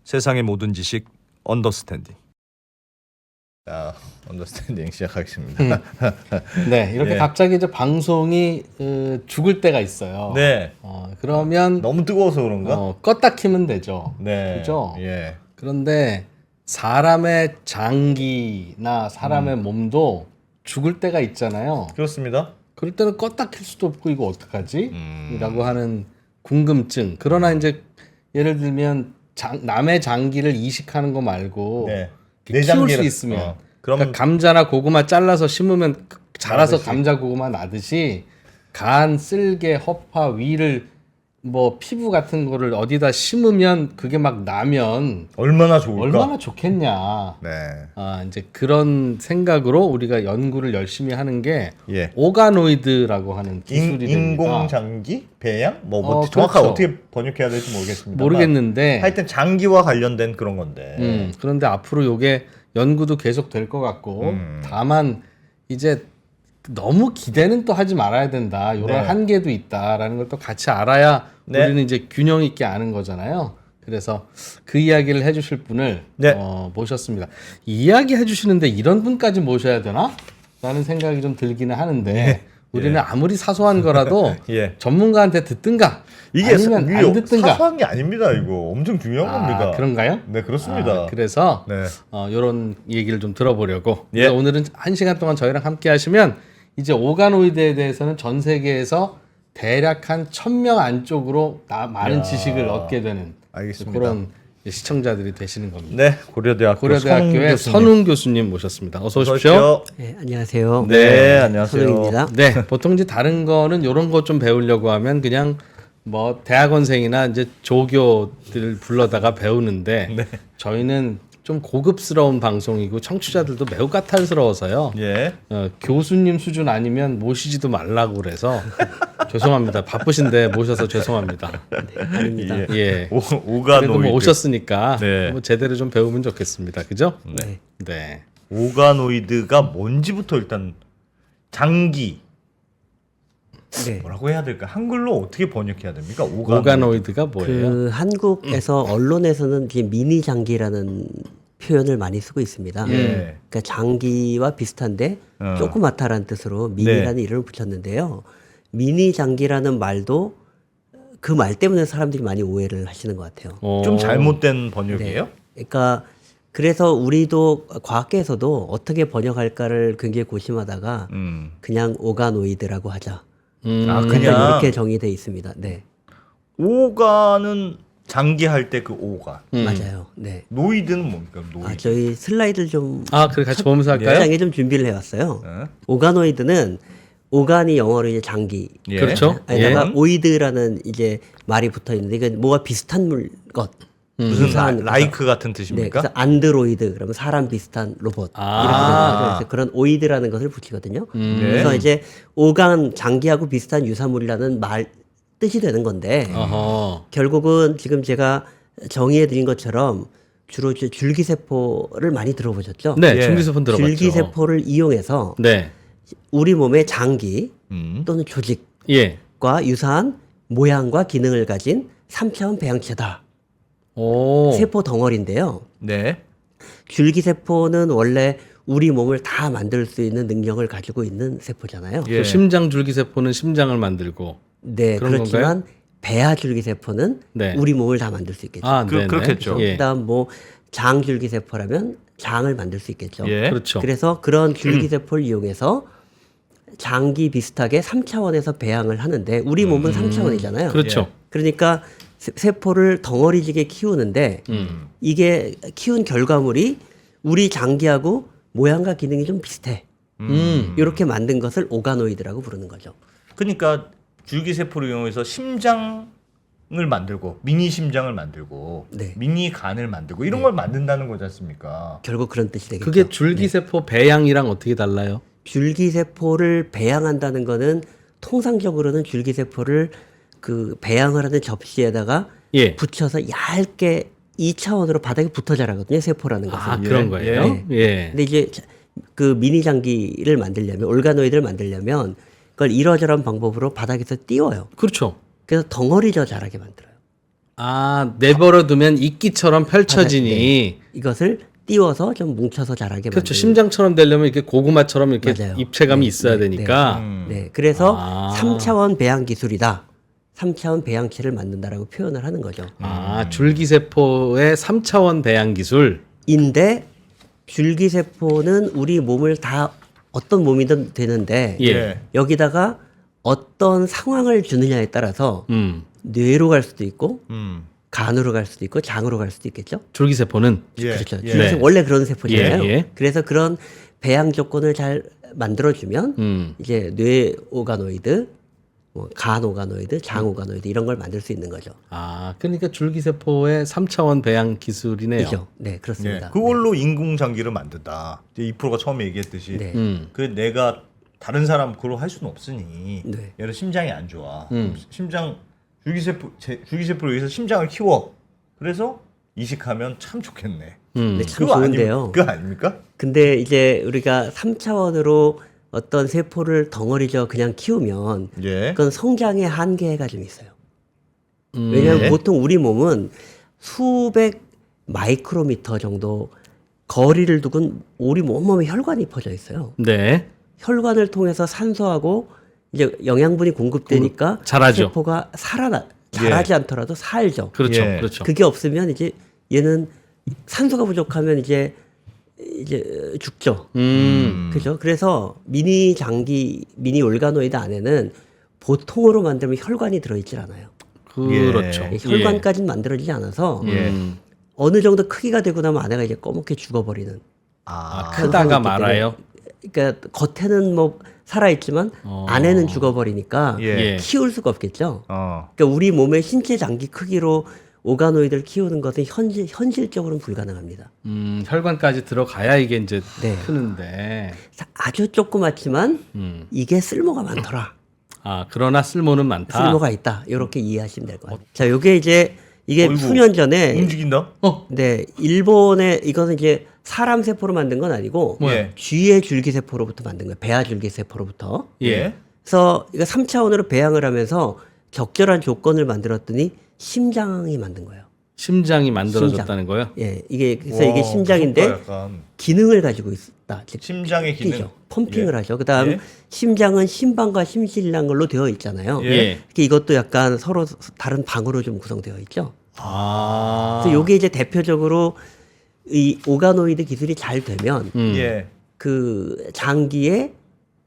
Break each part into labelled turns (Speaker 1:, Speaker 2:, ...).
Speaker 1: 세상의 모든 지식 언더스탠딩.
Speaker 2: 자, 언더스탠딩 시작하겠습니다.
Speaker 3: 네, 이렇게
Speaker 2: 예.
Speaker 3: 갑자기 이제 방송이 죽을 때가 있어요.
Speaker 2: 네.
Speaker 3: 그러면
Speaker 2: 너무 뜨거워서 그런가?
Speaker 3: 껐다 키면 되죠.
Speaker 2: 네.
Speaker 3: 그죠?
Speaker 2: 예.
Speaker 3: 그런데 사람의 장기나 사람의 몸도 죽을 때가 있잖아요.
Speaker 2: 그렇습니다.
Speaker 3: 그럴 때는 껐다 킬 수도 없고 이거 어떡하지? 라고 하는 궁금증. 그러나 이제 예를 들면 남의 장기를 이식하는 거 말고
Speaker 2: 네.
Speaker 3: 이렇게 키울 수 있으면
Speaker 2: 그럼
Speaker 3: 그러니까 감자나 고구마 잘라서 심으면 자라서
Speaker 2: 나듯이.
Speaker 3: 감자 고구마 나듯이 간, 쓸개, 허파, 위를 뭐 피부 같은 거를 어디다 심으면 그게 막 나면
Speaker 2: 얼마나 좋을까?
Speaker 3: 얼마나 좋겠냐.
Speaker 2: 네.
Speaker 3: 이제 그런 생각으로 우리가 연구를 열심히 하는 게
Speaker 2: 예.
Speaker 3: 오가노이드라고 하는 기술이 됩니다.
Speaker 2: 인공장기? 배양? 뭐 정확하게
Speaker 3: 그렇죠.
Speaker 2: 어떻게 번역해야 될지 모르겠습니다.
Speaker 3: 모르겠는데
Speaker 2: 하여튼 장기와 관련된 그런 건데.
Speaker 3: 그런데 앞으로 요게 연구도 계속 될 것 같고 다만 이제 너무 기대는 또 하지 말아야 된다. 이런
Speaker 2: 네.
Speaker 3: 한계도 있다라는 걸 또 같이 알아야
Speaker 2: 네.
Speaker 3: 우리는 이제 균형 있게 아는 거잖아요. 그래서 그 이야기를 해주실 분을
Speaker 2: 네.
Speaker 3: 모셨습니다. 이야기 해주시는데 이런 분까지 모셔야 되나? 라는 생각이 좀 들기는 하는데 우리는 아무리 사소한 거라도
Speaker 2: 예.
Speaker 3: 전문가한테 듣든가
Speaker 2: 이게
Speaker 3: 아니면 안 듣든가.
Speaker 2: 사소한 게 아닙니다. 이거 엄청 중요한 겁니다.
Speaker 3: 그런가요?
Speaker 2: 네, 그렇습니다.
Speaker 3: 그래서
Speaker 2: 네.
Speaker 3: 이런 얘기를 좀 들어보려고.
Speaker 2: 예.
Speaker 3: 그래서 오늘은 1시간 동안 저희랑 함께 하시면 이제 오가노이드에 대해서는 전 세계에서 대략 한 1000명 안쪽으로 많은
Speaker 2: 야.
Speaker 3: 지식을 얻게 되는
Speaker 2: 알겠습니다.
Speaker 3: 그런 시청자들이 되시는 겁니다.
Speaker 2: 네, 고려대학교
Speaker 3: 고려대학교의 선웅 교수님 모셨습니다. 어서 오십시오.
Speaker 4: 네, 안녕하세요.
Speaker 2: 네, 안녕하세요.
Speaker 4: 선웅입니다.
Speaker 3: 네, 보통 이제 다른 거는 이런 거 좀 배우려고 하면 그냥 뭐 대학원생이나 이제 조교들 불러다가 배우는데
Speaker 2: 네.
Speaker 3: 저희는 좀 고급스러운 방송이고 청취자들도 매우 까탈스러워서요.
Speaker 2: 예.
Speaker 3: 교수님 수준 아니면 모시지도 말라고 그래서 죄송합니다. 바쁘신데 모셔서 죄송합니다.
Speaker 4: 아닙니다.
Speaker 3: 예.
Speaker 2: 오가노이드.
Speaker 3: 그래도 뭐 오셨으니까
Speaker 2: 네.
Speaker 3: 뭐 제대로 좀 배우면 좋겠습니다. 그죠?
Speaker 4: 네.
Speaker 3: 네.
Speaker 2: 오가노이드가 뭔지부터 일단 장기
Speaker 4: 네.
Speaker 2: 뭐라고 해야 될까? 한글로 어떻게 번역해야 됩니까? 오가노이드.
Speaker 3: 오가노이드가 뭐예요?
Speaker 4: 그 한국에서 언론에서는 이제 미니 장기라는 표현을 많이 쓰고 있습니다.
Speaker 2: 예.
Speaker 4: 그러니까 장기와 비슷한데 조그맣다라는 뜻으로 미니라는
Speaker 2: 네.
Speaker 4: 이름을 붙였는데요. 미니 장기라는 말도 그 말 때문에 사람들이 많이 오해를 하시는 것 같아요.
Speaker 2: 좀 잘못된 번역이에요?
Speaker 4: 그러니까 그래서 우리도 과학계에서도 어떻게 번역할까를 굉장히 고심하다가 그냥 오가노이드라고 하자.
Speaker 2: 아,
Speaker 4: 약간
Speaker 2: 그냥
Speaker 4: 이렇게 정의돼 있습니다. 네,
Speaker 2: 오가는 장기할 때 그 오가.
Speaker 4: 맞아요. 네.
Speaker 2: 노이드는 뭡니까? 노이드.
Speaker 4: 저희 슬라이드를 좀
Speaker 3: 그래 같이 보면서 할까요?
Speaker 4: 장에 좀 준비를 해왔어요.
Speaker 2: 네.
Speaker 4: 오가노이드는 오간이 영어로 이제 장기.
Speaker 2: 예.
Speaker 3: 그렇죠.
Speaker 4: 에다가
Speaker 3: 예.
Speaker 4: 오이드라는 이제 말이 붙어 있는데 이건 뭐가 비슷한 것.
Speaker 2: 무슨
Speaker 4: 유사한 것.
Speaker 2: 라이크 같은
Speaker 4: 네,
Speaker 2: 뜻입니까?
Speaker 4: 그래서 안드로이드 그러면 사람 비슷한 로봇 이렇게 되는 거죠. 그래서 그런 오이드라는 것을 붙이거든요. 그래서 이제 오간 장기하고 비슷한 유사물이라는 말 뜻이 되는 건데
Speaker 3: 어허.
Speaker 4: 결국은 지금 제가 정의해 드린 것처럼 주로 이제 줄기세포를 많이 들어보셨죠?
Speaker 3: 네,
Speaker 2: 예.
Speaker 3: 줄기세포 들어봤죠.
Speaker 4: 줄기세포를 이용해서
Speaker 3: 네.
Speaker 4: 우리 몸의 장기 또는 조직과
Speaker 3: 예.
Speaker 4: 유사한 모양과 기능을 가진 3차원 배양체다.
Speaker 3: 오.
Speaker 4: 세포 덩어리인데요.
Speaker 2: 네.
Speaker 4: 줄기세포는 원래 우리 몸을 다 만들 수 있는 능력을 가지고 있는 세포잖아요.
Speaker 2: 예.
Speaker 3: 심장 줄기세포는 심장을 만들고.
Speaker 4: 네,
Speaker 3: 그런
Speaker 4: 그렇지만 배아 줄기세포는
Speaker 3: 네.
Speaker 4: 우리 몸을 다 만들 수 있겠죠.
Speaker 3: 네네.
Speaker 2: 그렇겠죠.
Speaker 3: 예.
Speaker 4: 그다음 뭐 장 줄기세포라면 장을 만들 수 있겠죠.
Speaker 2: 예.
Speaker 3: 그렇죠.
Speaker 4: 그래서 그런 줄기세포를 이용해서 장기 비슷하게 3차원에서 배양을 하는데 우리 몸은 3차원이잖아요.
Speaker 3: 그렇죠.
Speaker 4: 그러니까 세포를 덩어리지게 키우는데 이게 키운 결과물이 우리 장기하고 모양과 기능이 좀 비슷해. 이렇게 만든 것을 오가노이드라고 부르는 거죠.
Speaker 2: 그러니까 줄기세포를 이용해서 심장을 만들고 미니 심장을 만들고
Speaker 4: 네.
Speaker 2: 미니 간을 만들고 이런 걸 만든다는 거지 않습니까?
Speaker 4: 결국 그런 뜻이 되겠죠.
Speaker 3: 그게 줄기세포 배양이랑 어떻게 달라요?
Speaker 4: 줄기세포를 배양한다는 거는 통상적으로는 줄기세포를 그 배양을 하는 접시에다가
Speaker 3: 예.
Speaker 4: 붙여서 얇게 2차원으로 바닥에 붙어 자라거든요. 세포라는 것은.
Speaker 3: 그런 거예요? 예.
Speaker 4: 근데 이제 그 미니 장기를 만들려면 올가노이드를 만들려면 그걸 이러저런 방법으로 바닥에서 띄워요.
Speaker 3: 그렇죠.
Speaker 4: 그래서 덩어리져 자라게 만들어요.
Speaker 3: 내버려 두면 이끼처럼 펼쳐지니.
Speaker 4: 네. 이것을 띄워서 좀 뭉쳐서 자라게 만드는.
Speaker 3: 그렇죠. 심장처럼 되려면 이렇게 고구마처럼 이렇게
Speaker 4: 맞아요.
Speaker 3: 입체감이
Speaker 4: 네,
Speaker 3: 있어야
Speaker 4: 네,
Speaker 3: 되니까.
Speaker 4: 네. 그래서 3차원 배양 기술이다. 3차원 배양체를 만든다라고 표현을 하는 거죠.
Speaker 3: 줄기세포의 3차원 배양 기술.
Speaker 4: 인데 줄기세포는 우리 몸을 다 어떤 몸이든 되는데
Speaker 3: 예.
Speaker 4: 여기다가 어떤 상황을 주느냐에 따라서 뇌로 갈 수도 있고 간으로 갈 수도 있고 장으로 갈 수도 있겠죠.
Speaker 3: 줄기세포는
Speaker 2: 예.
Speaker 4: 그렇죠.
Speaker 2: 예.
Speaker 4: 줄기세포 원래 그런 세포잖아요.
Speaker 3: 예, 예.
Speaker 4: 그래서 그런 배양 조건을 잘 만들어주면 이제 뇌 오가노이드, 뭐 간 오가노이드, 장 오가노이드 이런 걸 만들 수 있는 거죠.
Speaker 3: 그러니까 줄기세포의 3차원 배양 기술이네요.
Speaker 4: 그죠? 네, 그렇습니다.
Speaker 2: 예. 그걸로 인공장기를 만든다. 이제 이 프로가 처음에 얘기했듯이
Speaker 4: 네.
Speaker 2: 그 내가 다른 사람 그걸로 할 수는 없으니
Speaker 4: 네.
Speaker 2: 얘는 심장이 안 좋아. 심장 줄기세포를 위해서 심장을 키워. 그래서 이식하면 참 좋겠네.
Speaker 4: 네, 참
Speaker 2: 그거
Speaker 4: 좋은데요.
Speaker 2: 그거 아닙니까?
Speaker 4: 근데 이제 우리가 3차원으로 어떤 세포를 덩어리져 그냥 키우면
Speaker 2: 예.
Speaker 4: 그건 성장의 한계가 좀 있어요. 왜냐하면
Speaker 2: 네.
Speaker 4: 보통 우리 몸은 수백 마이크로미터 정도 거리를 두고 우리 온몸에 혈관이 퍼져 있어요.
Speaker 3: 네.
Speaker 4: 혈관을 통해서 산소하고 이제 영양분이 공급되니까
Speaker 3: 자라죠.
Speaker 4: 세포가 자라지 않더라도 살죠.
Speaker 3: 그렇죠.
Speaker 2: 예.
Speaker 3: 그렇죠.
Speaker 4: 그게 없으면 이제 얘는 산소가 부족하면 이제 죽죠. 그죠? 그래서 미니 장기, 미니 올가노이드 안에는 보통으로 만들면 혈관이 들어있질 않아요.
Speaker 3: 그렇죠.
Speaker 4: 예, 혈관까지는 만들어지지 않아서
Speaker 2: 예.
Speaker 4: 어느 정도 크기가 되고 나면 안에가 이제 꺼멓게 죽어버리는.
Speaker 3: 크다가 말아요.
Speaker 4: 그러니까 겉에는 뭐 살아있지만 안에는 죽어버리니까
Speaker 2: 예.
Speaker 4: 키울 수가 없겠죠.
Speaker 2: 어.
Speaker 4: 그러니까 우리 몸의 신체 장기 크기로 오가노이드를 키우는 것은 현실적으로는 불가능합니다.
Speaker 3: 혈관까지 들어가야 이게 이제
Speaker 4: 네.
Speaker 3: 크는데.
Speaker 4: 아주 조그맣지만 이게 쓸모가 많더라.
Speaker 3: 그러나 쓸모는 많다.
Speaker 4: 쓸모가 있다. 이렇게 이해하시면 될 것 같아요. 자, 요게 이제 이게
Speaker 2: 어이구,
Speaker 4: 수년 전에
Speaker 2: 움직인다?
Speaker 4: 네, 일본의 이것은 이제 사람 세포로 만든 건 아니고
Speaker 2: 예.
Speaker 4: 쥐의 줄기세포로부터 만든 거예요. 배아 줄기세포로부터.
Speaker 2: 예.
Speaker 4: 그래서 이거 3차원으로 배양을 하면서 적절한 조건을 만들었더니 심장이 만든 거예요.
Speaker 3: 심장이 만들어졌다는 거예요?
Speaker 4: 예, 그래서
Speaker 2: 와,
Speaker 4: 이게 심장인데
Speaker 2: 무섭다, 약간.
Speaker 4: 기능을 가지고 있다. 즉
Speaker 2: 심장의 기능.
Speaker 4: 뛰죠. 펌핑을
Speaker 2: 예.
Speaker 4: 하죠. 그다음
Speaker 2: 예.
Speaker 4: 심장은 심방과 심실이라는 걸로 되어 있잖아요.
Speaker 2: 예.
Speaker 4: 특히 이것도 약간 서로 다른 방으로 좀 구성되어 있죠. 그래서 요게 이제 대표적으로 이 오가노이드 기술이 잘 되면
Speaker 2: 예.
Speaker 4: 그 장기의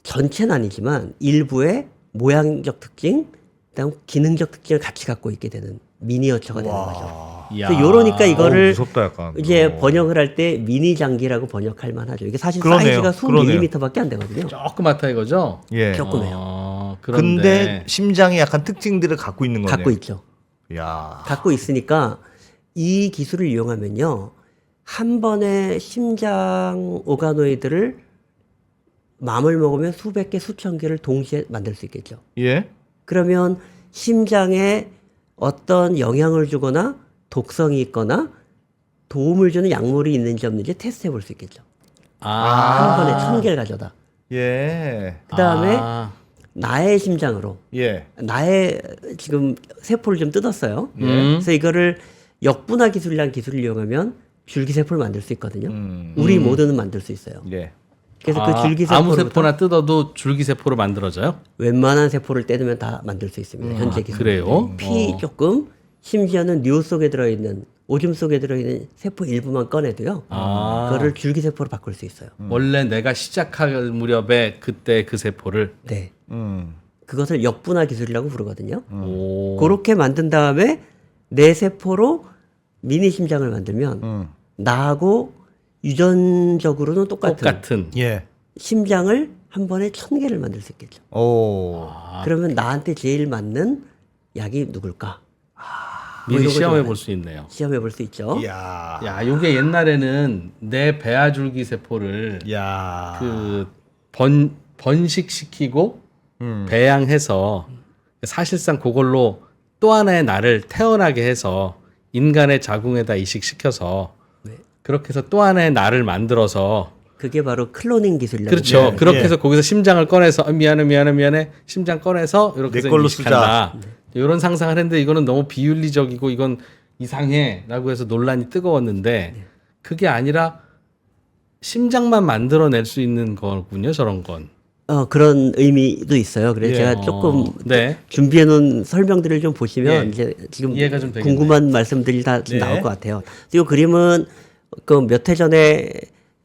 Speaker 4: 전체는 아니지만 일부의 모양적 특징, 그다음 기능적 특징을 같이 갖고 있게 되는 미니어처가 되는 거죠. 그래서 요러니까 이거를
Speaker 2: 무섭다 약간.
Speaker 4: 이제 번역을 할 때 미니 장기라고 번역할 만하죠. 이게 사실
Speaker 2: 그러네요.
Speaker 4: 사이즈가 수
Speaker 2: 그러네요.
Speaker 4: 밀리미터밖에 안 되거든요.
Speaker 3: 조그맣다 이거죠?
Speaker 2: 예.
Speaker 4: 조그매요.
Speaker 3: 그런데
Speaker 2: 근데 심장이 약간 특징들을 갖고 있는 거네요.
Speaker 4: 갖고 있죠.
Speaker 2: 야.
Speaker 4: 갖고 있으니까 이 기술을 이용하면요. 한 번에 심장 오가노이드를 마음을 먹으면 수백 개, 수천 개를 동시에 만들 수 있겠죠.
Speaker 2: 예.
Speaker 4: 그러면 심장에 어떤 영향을 주거나 독성이 있거나 도움을 주는 약물이 있는지 없는지 테스트해 볼 수 있겠죠. 한 번에 1000개를 가져다.
Speaker 2: 예.
Speaker 4: 그 다음에 나의 심장으로
Speaker 2: 예.
Speaker 4: 나의 지금 세포를 좀 뜯었어요. 그래서 이거를 역분화 기술이라는 기술을 이용하면 줄기세포를 만들 수 있거든요. 우리 모두는 만들 수 있어요.
Speaker 2: 예.
Speaker 4: 그래서 그
Speaker 3: 아무
Speaker 4: 줄기세포를
Speaker 3: 세포나 뜯어도 줄기세포로 만들어져요?
Speaker 4: 웬만한 세포를 떼두면 다 만들 수 있습니다. 현재 기술.
Speaker 3: 그래요?
Speaker 4: 피 조금, 심지어는 뇌 속에 들어있는 오줌 속에 들어있는 세포 일부만 꺼내도요. 그거를 줄기세포로 바꿀 수 있어요.
Speaker 3: 원래 내가 시작할 무렵에 그때 그 세포를
Speaker 4: 네. 그것을 역분화 기술이라고 부르거든요.
Speaker 3: 오.
Speaker 4: 그렇게 만든 다음에 내 세포로 미니 심장을 만들면 나하고 유전적으로는 똑같은
Speaker 2: 예.
Speaker 4: 심장을 한 번에 1000개를 만들 수 있겠죠.
Speaker 2: 오.
Speaker 4: 그러면 나한테 제일 맞는 약이 누굴까?
Speaker 3: 미리
Speaker 4: 이런 거
Speaker 3: 시험해
Speaker 4: 좀
Speaker 3: 볼 수 있네요.
Speaker 4: 시험해 볼 수 있죠.
Speaker 2: 야.
Speaker 3: 야, 요게 옛날에는 내 배아줄기 세포를
Speaker 2: 야.
Speaker 3: 그 번식시키고 배양해서 사실상 그걸로 또 하나의 나를 태어나게 해서 인간의 자궁에다 이식시켜서 그렇게 해서 또 하나의 나를 만들어서
Speaker 4: 그게 바로 클로닝 기술이라고.
Speaker 3: 그렇죠.
Speaker 2: 예,
Speaker 3: 그렇게
Speaker 2: 예.
Speaker 3: 해서 거기서 심장을 꺼내서 미안해 심장 꺼내서 이렇게
Speaker 2: 내
Speaker 3: 해서
Speaker 2: 걸로
Speaker 3: 이식한다. 이런 상상을 했는데 이거는 너무 비윤리적이고 이건 이상해라고 해서 논란이 뜨거웠는데 그게 아니라 심장만 만들어낼 수 있는 거군요, 저런 건.
Speaker 4: 그런 의미도 있어요. 그래서
Speaker 2: 예.
Speaker 4: 제가 조금
Speaker 3: 네.
Speaker 4: 준비해 놓은 설명들을 좀 보시면
Speaker 2: 예.
Speaker 4: 이제 지금
Speaker 3: 이해가 좀 되겠네요.
Speaker 4: 궁금한 말씀들이 다 좀
Speaker 2: 네.
Speaker 4: 나올 것 같아요. 이 그림은 그 몇 해 전에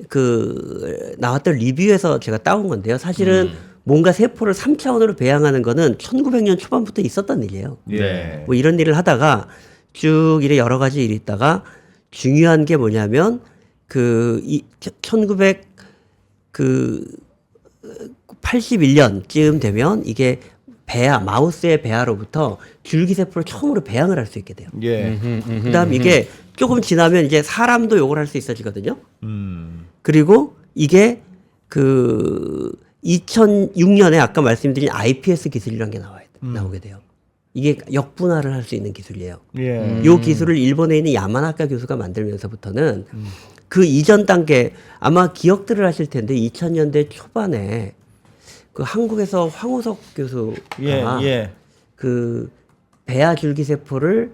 Speaker 4: 그 나왔던 리뷰에서 제가 따온 건데요. 사실은 뭔가 세포를 3차원으로 배양하는 거는 1900년 초반부터 있었던 일이에요.
Speaker 2: 예.
Speaker 4: 뭐 이런 일을 하다가 쭉 이래 여러 가지 일이 있다가 중요한 게 뭐냐면 그 1981년쯤 되면 이게 마우스의 배아로부터 줄기세포를 처음으로 배양을 할 수 있게 돼요.
Speaker 2: 예.
Speaker 4: 그다음 이게 조금 지나면 이제 사람도 요걸 할 수 있어지거든요. 그리고 이게 그 2006년에 아까 말씀드린 iPS 기술이라는 게 나오게 돼요. 이게 역분할을 할 수 있는 기술이에요.
Speaker 2: 예.
Speaker 4: 요 기술을 일본에 있는 야마나카 교수가 만들면서부터는 그 이전 단계 아마 기억들을 하실 텐데 2000년대 초반에 그 한국에서 황우석 교수가
Speaker 2: 예. 예.
Speaker 4: 그 배아 줄기세포를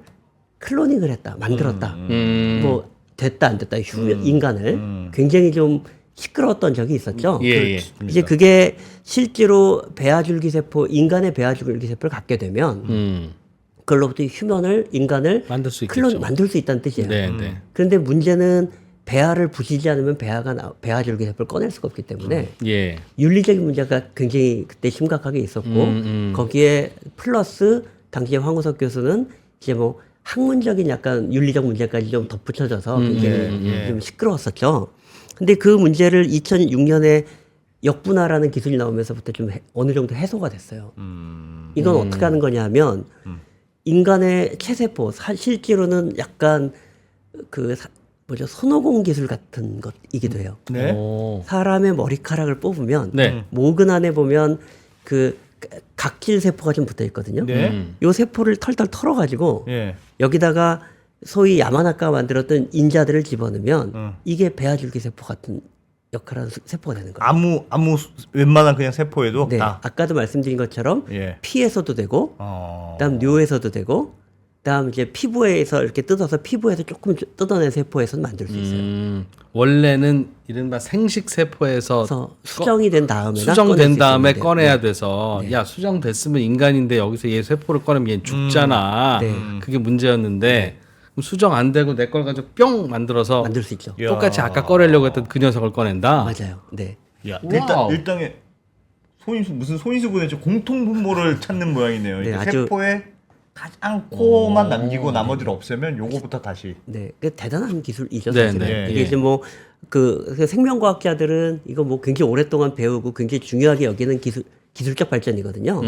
Speaker 4: 클로닝을 했다, 만들었다. 뭐 됐다 안 됐다 인간을 굉장히 좀 시끄러웠던 적이 있었죠.
Speaker 3: 예.
Speaker 4: 이제 그게 실제로 배아 줄기세포 인간의 배아 줄기세포를 갖게 되면 그걸로부터 인간을
Speaker 3: 만들 수 있겠죠.
Speaker 4: 만들 수 있다는 뜻이에요.
Speaker 3: 네, 네.
Speaker 4: 그런데 문제는 배아를 부시지 않으면 배아 줄기세포를 꺼낼 수가 없기 때문에
Speaker 3: 예.
Speaker 4: 윤리적인 문제가 굉장히 그때 심각하게 있었고 거기에 플러스 당시에 황우석 교수는 이제 뭐 학문적인 약간 윤리적 문제까지 좀 덧붙여져서 굉장히 좀 시끄러웠었죠. 근데 그 문제를 2006년에 역분화라는 기술이 나오면서부터 좀 어느 정도 해소가 됐어요. 이건 어떻게 하는 거냐면 인간의 체세포 실제로는 약간 손오공 기술 같은 것이기도 해요.
Speaker 2: 네.
Speaker 3: 오.
Speaker 4: 사람의 머리카락을 뽑으면
Speaker 3: 네.
Speaker 4: 모근 안에 보면 그 각질 세포가 좀 붙어 있거든요.
Speaker 2: 네.
Speaker 4: 요 세포를 털털 털어가지고
Speaker 2: 예.
Speaker 4: 여기다가 소위 야마나카가 만들었던 인자들을 집어넣으면 이게 배아줄기 세포 같은 역할하는 세포가 되는 거예요.
Speaker 2: 아무 웬만한 그냥 세포에도
Speaker 4: 네,
Speaker 2: 다.
Speaker 4: 아까도 말씀드린 것처럼
Speaker 2: 예.
Speaker 4: 피에서도 되고, 그다음 뇌에서도 되고, 그다음 이제 피부에서 이렇게 뜯어서 피부에서 조금 뜯어낸 세포에서는 만들 수 있어요.
Speaker 3: 원래는 이른바 생식 세포에서
Speaker 4: 그래서 수정이 된 다음에
Speaker 3: 수정된 다음에 꺼내야 돼서 야 수정됐으면 인간인데 여기서 얘 세포를 꺼내면 얘 죽잖아.
Speaker 4: 네.
Speaker 3: 그게 문제였는데 그럼 수정 안 되고 내 걸 가지고 뿅 만들어서
Speaker 4: 만들 수 있죠.
Speaker 2: 야.
Speaker 3: 똑같이 아까 꺼내려고 했던 그 녀석을 꺼낸다.
Speaker 4: 맞아요. 네.
Speaker 2: 야,
Speaker 3: 와우.
Speaker 2: 일단에 무슨 소인수 군의 공통 분모를 찾는 모양이네요.
Speaker 4: 네,
Speaker 2: 이게
Speaker 4: 아주-
Speaker 2: 세포에 가장 코어만 남기고 나머지를 없애면 요거부터 다시.
Speaker 4: 네, 그 대단한 기술이죠.
Speaker 3: 네,
Speaker 4: 사실은.
Speaker 2: 네.
Speaker 4: 이게
Speaker 2: 예.
Speaker 4: 이제 뭐 그 생명과학자들은 이거 뭐 굉장히 오랫동안 배우고 굉장히 중요하게 여기는 기술적 발전이거든요.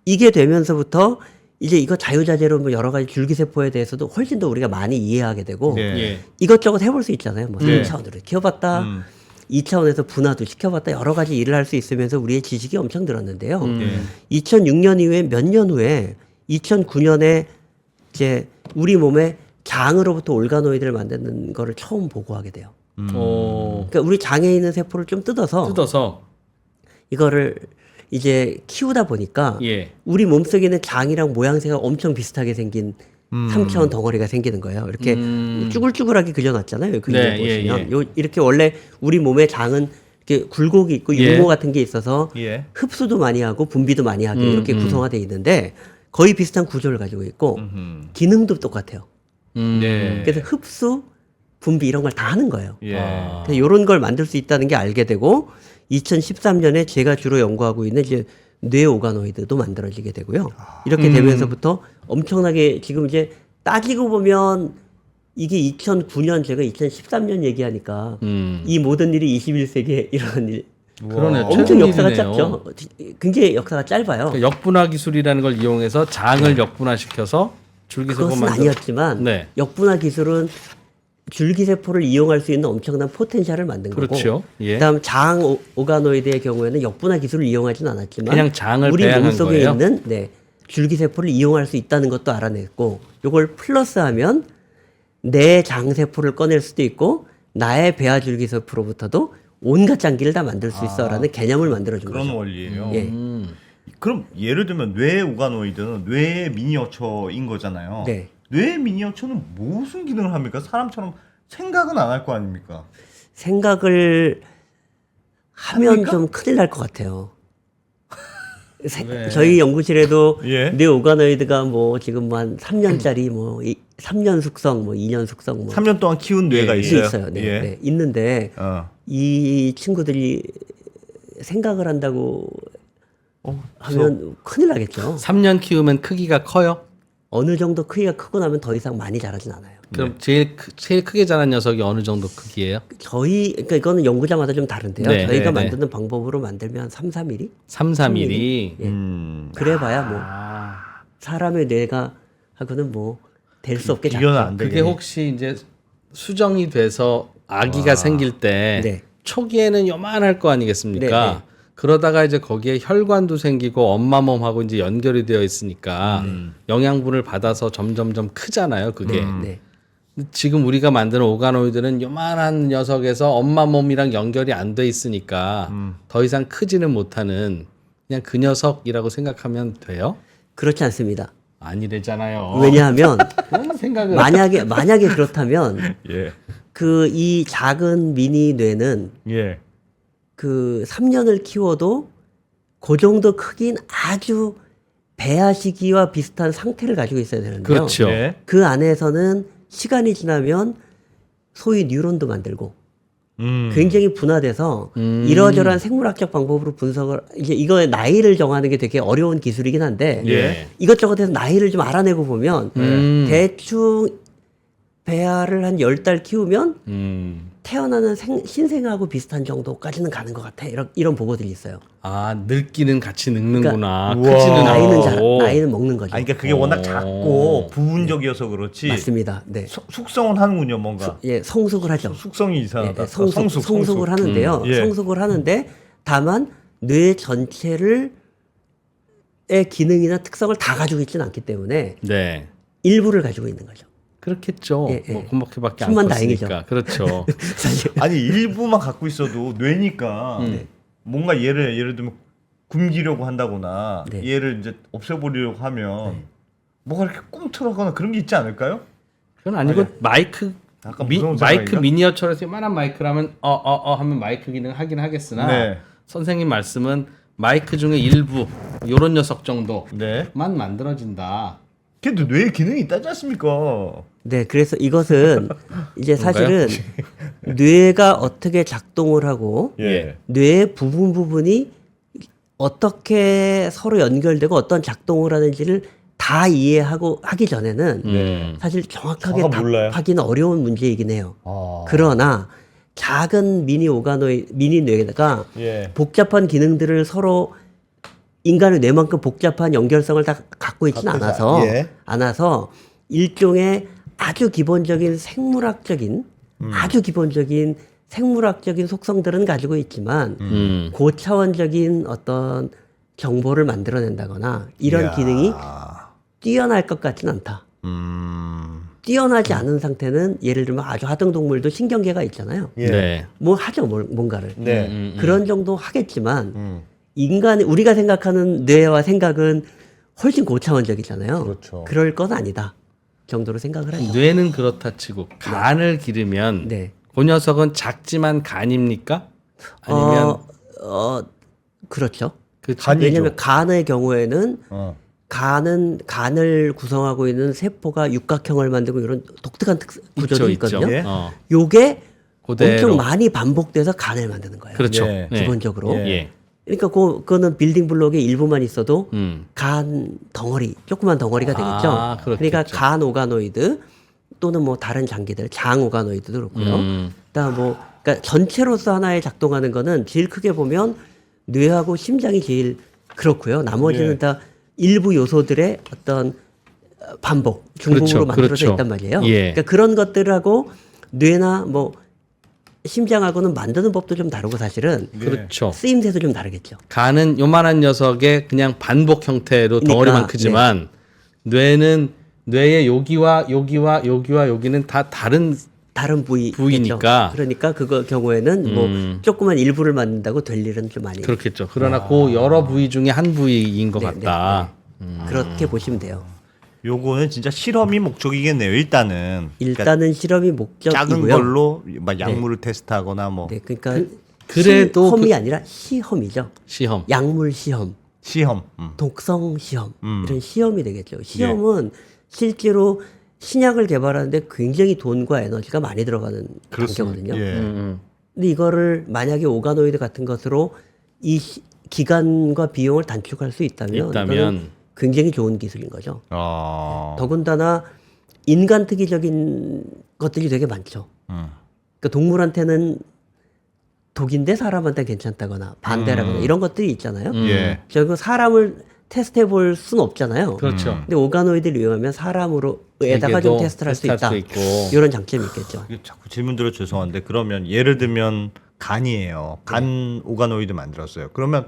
Speaker 4: 이게 되면서부터 이제 이거 자유자재로 뭐 여러 가지 줄기세포에 대해서도 훨씬 더 우리가 많이 이해하게 되고
Speaker 2: 예.
Speaker 3: 예.
Speaker 4: 이것저것 해볼 수 있잖아요. 뭐
Speaker 2: 네.
Speaker 4: 1차원으로 키워봤다, 2차원에서 분화도 시켜봤다, 여러 가지 일을 할 수 있으면서 우리의 지식이 엄청 늘었는데요. 2006년 이후에 몇 년 후에 2009년에 이제 우리 몸에 장으로부터 올가노이드를 만드는 거를 처음 보고하게 돼요. 그러니까 우리 장에 있는 세포를 좀
Speaker 3: 뜯어서
Speaker 4: 이거를 이제 키우다 보니까
Speaker 3: 예.
Speaker 4: 우리 몸속에 있는 장이랑 모양새가 엄청 비슷하게 생긴 3차원 덩어리가 생기는 거예요. 이렇게 쭈글쭈글하게 그려놨잖아요. 그
Speaker 3: 네,
Speaker 4: 이름 보시면
Speaker 3: 예, 예.
Speaker 4: 요 이렇게 원래 우리 몸의 장은 이렇게 굴곡이 있고
Speaker 3: 예.
Speaker 4: 유모 같은 게 있어서
Speaker 2: 예.
Speaker 4: 흡수도 많이 하고 분비도 많이 하게 이렇게 구성화되어 있는데 거의 비슷한 구조를 가지고 있고 기능도 똑같아요.
Speaker 2: 네.
Speaker 4: 그래서 흡수, 분비 이런 걸 다 하는 거예요.
Speaker 2: 예.
Speaker 4: 이런 걸 만들 수 있다는 게 알게 되고 2013년에 제가 주로 연구하고 있는 이제 뇌 오가노이드도 만들어지게 되고요. 이렇게 되면서부터 엄청나게 지금 이제 따지고 보면 이게 2009년 제가 2013년 얘기하니까 이 모든 일이 21세기에 일어난 일
Speaker 3: 그러네.
Speaker 4: 엄청
Speaker 3: 최근
Speaker 4: 역사가
Speaker 3: 일이네요.
Speaker 4: 짧죠. 굉장히 역사가 짧아요.
Speaker 3: 그러니까 역분화 기술이라는 걸 이용해서 장을 역분화시켜서 줄기세포
Speaker 4: 그것은
Speaker 3: 만들.
Speaker 4: 아니었지만
Speaker 3: 네.
Speaker 4: 역분화 기술은 줄기세포를 이용할 수 있는 엄청난 포텐셜을 만든
Speaker 3: 그렇죠.
Speaker 4: 거고
Speaker 3: 예.
Speaker 4: 그다음 장 오가노이드의 경우에는 역분화 기술을 이용하지는 않았지만
Speaker 3: 그냥 장을
Speaker 4: 우리
Speaker 3: 배양한
Speaker 4: 몸속에
Speaker 3: 거예요?
Speaker 4: 있는 줄기세포를 이용할 수 있다는 것도 알아냈고 이걸 플러스하면 내 장세포를 꺼낼 수도 있고 나의 배아 줄기세포로부터도 온갖 장기를 다 만들 수 있어라는 개념을 만들어준
Speaker 2: 그런
Speaker 4: 거죠.
Speaker 2: 원리예요.
Speaker 4: 예.
Speaker 2: 그럼 예를 들면 뇌 오가노이드는 뇌의 미니어처인 거잖아요.
Speaker 4: 네.
Speaker 2: 뇌의 미니어처는 무슨 기능을 합니까? 사람처럼 생각은 안 할 거 아닙니까?
Speaker 4: 생각을 하면
Speaker 2: 합니까?
Speaker 4: 좀 큰일 날 것 같아요.
Speaker 3: 네.
Speaker 4: 저희 연구실에도
Speaker 2: 예.
Speaker 4: 뇌 오가노이드가 뭐 지금 뭐 한 3년짜리 뭐 3년 숙성, 뭐 2년 숙성 뭐
Speaker 2: 3년 동안 키운 뇌가 있어요.
Speaker 4: 있어요. 네,
Speaker 2: 예.
Speaker 4: 네. 있는데 이 친구들이 생각을 한다고 하면 큰일 나겠죠.
Speaker 3: 3년 키우면 크기가 커요?
Speaker 4: 어느 정도 크기가 크고 나면 더 이상 많이 자라진 않아요.
Speaker 3: 그럼 제일 크게 자란 녀석이 어느 정도 크기예요?
Speaker 4: 그러니까 이거는 연구자마다 좀 다른데요.
Speaker 3: 네,
Speaker 4: 저희가
Speaker 3: 네,
Speaker 4: 만드는 방법으로 만들면 3, 4mm?
Speaker 3: 3, 4mm.
Speaker 4: 예. 그래봐야 뭐 사람의 뇌가 하고는 뭐 될 수 없게
Speaker 2: 비교는
Speaker 4: 작죠.
Speaker 2: 안 되게.
Speaker 3: 그게 혹시 이제 수정이 돼서 아기가 생길 때
Speaker 4: 네.
Speaker 3: 초기에는 요만할 거 아니겠습니까?
Speaker 4: 네, 네.
Speaker 3: 그러다가 이제 거기에 혈관도 생기고 엄마 몸하고 이제 연결이 되어 있으니까 영양분을 받아서 점점점 크잖아요. 그게.
Speaker 4: 네.
Speaker 3: 지금 우리가 만드는 오가노이드는 요만한 녀석에서 엄마 몸이랑 연결이 안 돼 있으니까 더 이상 크지는 못하는 그냥 그 녀석이라고 생각하면 돼요?
Speaker 4: 그렇지 않습니다.
Speaker 3: 아니래잖아요.
Speaker 4: 왜냐하면
Speaker 3: 그런 생각을
Speaker 4: 만약에 그렇다면
Speaker 2: 예.
Speaker 4: 그 이 작은 미니 뇌는
Speaker 2: 예.
Speaker 4: 그 3년을 키워도 그 정도 크긴 아주 배아 시기와 비슷한 상태를 가지고 있어야 되는데요.
Speaker 3: 그렇죠.
Speaker 2: 예.
Speaker 4: 그 안에서는 시간이 지나면 소위 뉴런도 만들고 굉장히 분화돼서 이러저러한 생물학적 방법으로 분석을 이제 이거의 나이를 정하는 게 되게 어려운 기술이긴 한데
Speaker 3: 예.
Speaker 4: 이것저것 해서 나이를 좀 알아내고 보면 대충 배아를 한 10달 키우면 태어나는 신생아하고 비슷한 정도까지는 가는 것 같아. 이런 보고들이 있어요.
Speaker 3: 아, 늙기는 같이 늙는구나.
Speaker 2: 그러니까
Speaker 3: 크지는
Speaker 2: 우와.
Speaker 4: 나이는 먹는 거죠.
Speaker 2: 아니, 그러니까 그게 워낙 작고 부분적이어서 그렇지.
Speaker 4: 맞습니다. 네.
Speaker 2: 숙성은 하는군요, 뭔가.
Speaker 4: 예, 성숙을 하죠.
Speaker 2: 숙성이 이상하다.
Speaker 4: 네, 성숙을 하는데요.
Speaker 2: 예.
Speaker 4: 성숙을 하는데 다만 뇌 전체를 의 기능이나 특성을 다 가지고 있지는 않기 때문에
Speaker 3: 네.
Speaker 4: 일부를 가지고 있는 거죠.
Speaker 3: 그렇겠죠.
Speaker 4: 예, 예.
Speaker 3: 뭐 그렇게밖에 안
Speaker 4: 천만
Speaker 3: 컸으니까.
Speaker 4: 다행이죠.
Speaker 3: 그렇죠.
Speaker 4: 사실
Speaker 2: 아니, 일부만 갖고 있어도 뇌니까 뭔가 예를 들면 굶기려고 한다거나
Speaker 4: 네.
Speaker 2: 얘를 이제 없애버리려고 하면 뭐가 이렇게 꿈틀하거나 그런 게 있지 않을까요?
Speaker 3: 그건 아니고 마이크
Speaker 2: 약간 무서운
Speaker 3: 마이크
Speaker 2: 상황인가?
Speaker 3: 미니어처에서 요만한 마이크라면 하면 마이크 기능 하긴 하겠으나
Speaker 2: 네.
Speaker 3: 선생님 말씀은 마이크 중에 일부 요런 녀석 정도만
Speaker 2: 네.
Speaker 3: 만들어진다.
Speaker 2: 걔도 뇌에 기능이 있다지 않습니까?
Speaker 4: 네, 그래서 이것은 이제 사실은 뇌가 어떻게 작동을 하고
Speaker 2: 예.
Speaker 4: 뇌의 부분이 어떻게 서로 연결되고 어떤 작동을 하는지를 다 이해하고 하기 전에는 사실 정확하게
Speaker 2: 저가 몰라요.
Speaker 4: 답하기는 어려운 문제이긴 해요.
Speaker 2: 아.
Speaker 4: 그러나 작은 미니 뇌가
Speaker 2: 예.
Speaker 4: 복잡한 기능들을 서로 인간의 뇌만큼 복잡한 연결성을 다 갖고 있지는
Speaker 2: 예.
Speaker 4: 않아서 일종의 아주 기본적인 생물학적인 속성들은 가지고 있지만 고차원적인 어떤 정보를 만들어낸다거나 이런
Speaker 2: 이야.
Speaker 4: 기능이 뛰어날 것 같지는 않다. 뛰어나지 않은 상태는 예를 들면 아주 하등 동물도 신경계가 있잖아요.
Speaker 2: 예.
Speaker 3: 네.
Speaker 4: 뭐 하죠, 뭔가를.
Speaker 2: 네.
Speaker 4: 그런 정도 하겠지만 우리가 생각하는 뇌와 생각은 훨씬 고차원적이잖아요.
Speaker 2: 그렇죠.
Speaker 4: 그럴 건 아니다 정도로 생각을 하죠.
Speaker 3: 뇌는 그렇다 치고 간을 기르면
Speaker 4: 네.
Speaker 3: 그 녀석은 작지만 간입니까? 아니면
Speaker 4: 그렇죠.
Speaker 3: 그
Speaker 2: 간이죠.
Speaker 4: 왜냐하면 간의 경우에는
Speaker 2: 어.
Speaker 4: 간을 구성하고 있는 세포가 육각형을 만들고 이런 독특한 구조도 있거든요.
Speaker 2: 예.
Speaker 4: 요게
Speaker 3: 그대로.
Speaker 4: 엄청 많이 반복돼서 간을 만드는 거예요.
Speaker 3: 그렇죠.
Speaker 2: 예.
Speaker 3: 네.
Speaker 4: 기본적으로.
Speaker 3: 예.
Speaker 4: 그러니까 그거는 빌딩 블록의 일부만 있어도
Speaker 3: 음.
Speaker 4: 간 덩어리, 조그만 덩어리가 되겠죠.
Speaker 3: 아, 그렇겠죠.
Speaker 4: 그러니까 간 오가노이드 또는 뭐 다른 장기들, 장 오가노이드도 그렇고요. 그다음 그러니까 전체로서 하나에 작동하는 거는 제일 크게 보면 뇌하고 심장이 제일 그렇고요. 나머지는
Speaker 2: 예.
Speaker 4: 다 일부 요소들의 어떤 반복, 중복으로
Speaker 3: 그렇죠,
Speaker 4: 만들어져
Speaker 3: 그렇죠.
Speaker 4: 있단 말이에요.
Speaker 3: 예.
Speaker 4: 그러니까 그런 것들하고 뇌나 뭐 심장하고는 만드는 법도 좀 다르고 사실은
Speaker 3: 그렇죠.
Speaker 4: 쓰임새도 좀 다르겠죠.
Speaker 3: 간은 요만한 녀석의 그냥 반복 형태로 덩어리만 크지만 뇌는 뇌의 여기와 여기는 다 다른
Speaker 4: 다른
Speaker 3: 부위니까.
Speaker 4: 그러니까 그거 경우에는 뭐 조그만 일부를 만든다고 될 일은 좀 아니에요.
Speaker 3: 그렇겠죠. 그러나 그 여러 부위 중에 한 부위인 것
Speaker 4: 네,
Speaker 3: 같다.
Speaker 4: 그렇게 보시면 돼요.
Speaker 2: 요거는 진짜 실험이 목적이겠네요. 일단은.
Speaker 4: 일단은 실험이 목적이고요.
Speaker 2: 작은 걸로 막 약물을 테스트하거나 뭐
Speaker 4: 네, 그러니까
Speaker 3: 그래도
Speaker 4: 시험이 아니라 시험이죠.
Speaker 3: 시험.
Speaker 4: 약물 시험,
Speaker 2: 시험.
Speaker 4: 독성 시험 이런 시험이 되겠죠. 시험은 실제로 신약을 개발하는데 굉장히 돈과 에너지가 많이 들어가는 단계거든요.
Speaker 2: 예.
Speaker 4: 근데 이거를 만약에 오가노이드 같은 것으로 이 기간과 비용을 단축할 수 있다면 이거는 굉장히 좋은 기술인 거죠. 더군다나 인간 특이적인 것들이 되게 많죠. 그러니까 동물한테는 독인데 사람한테 괜찮다거나 반대라거나 이런 것들이 있잖아요.
Speaker 2: 예.
Speaker 4: 결국 사람을 테스트해 볼 수는 없잖아요.
Speaker 3: 그렇죠.
Speaker 4: 근데 오가노이드를 이용하면 사람으로에다가 좀 테스트를 할 수 있다.
Speaker 3: 수 있고.
Speaker 4: 이런 장점이 있겠죠.
Speaker 2: 이게 자꾸 질문 드려 죄송한데 그러면 예를 들면 간이에요. 간 오가노이드 만들었어요. 그러면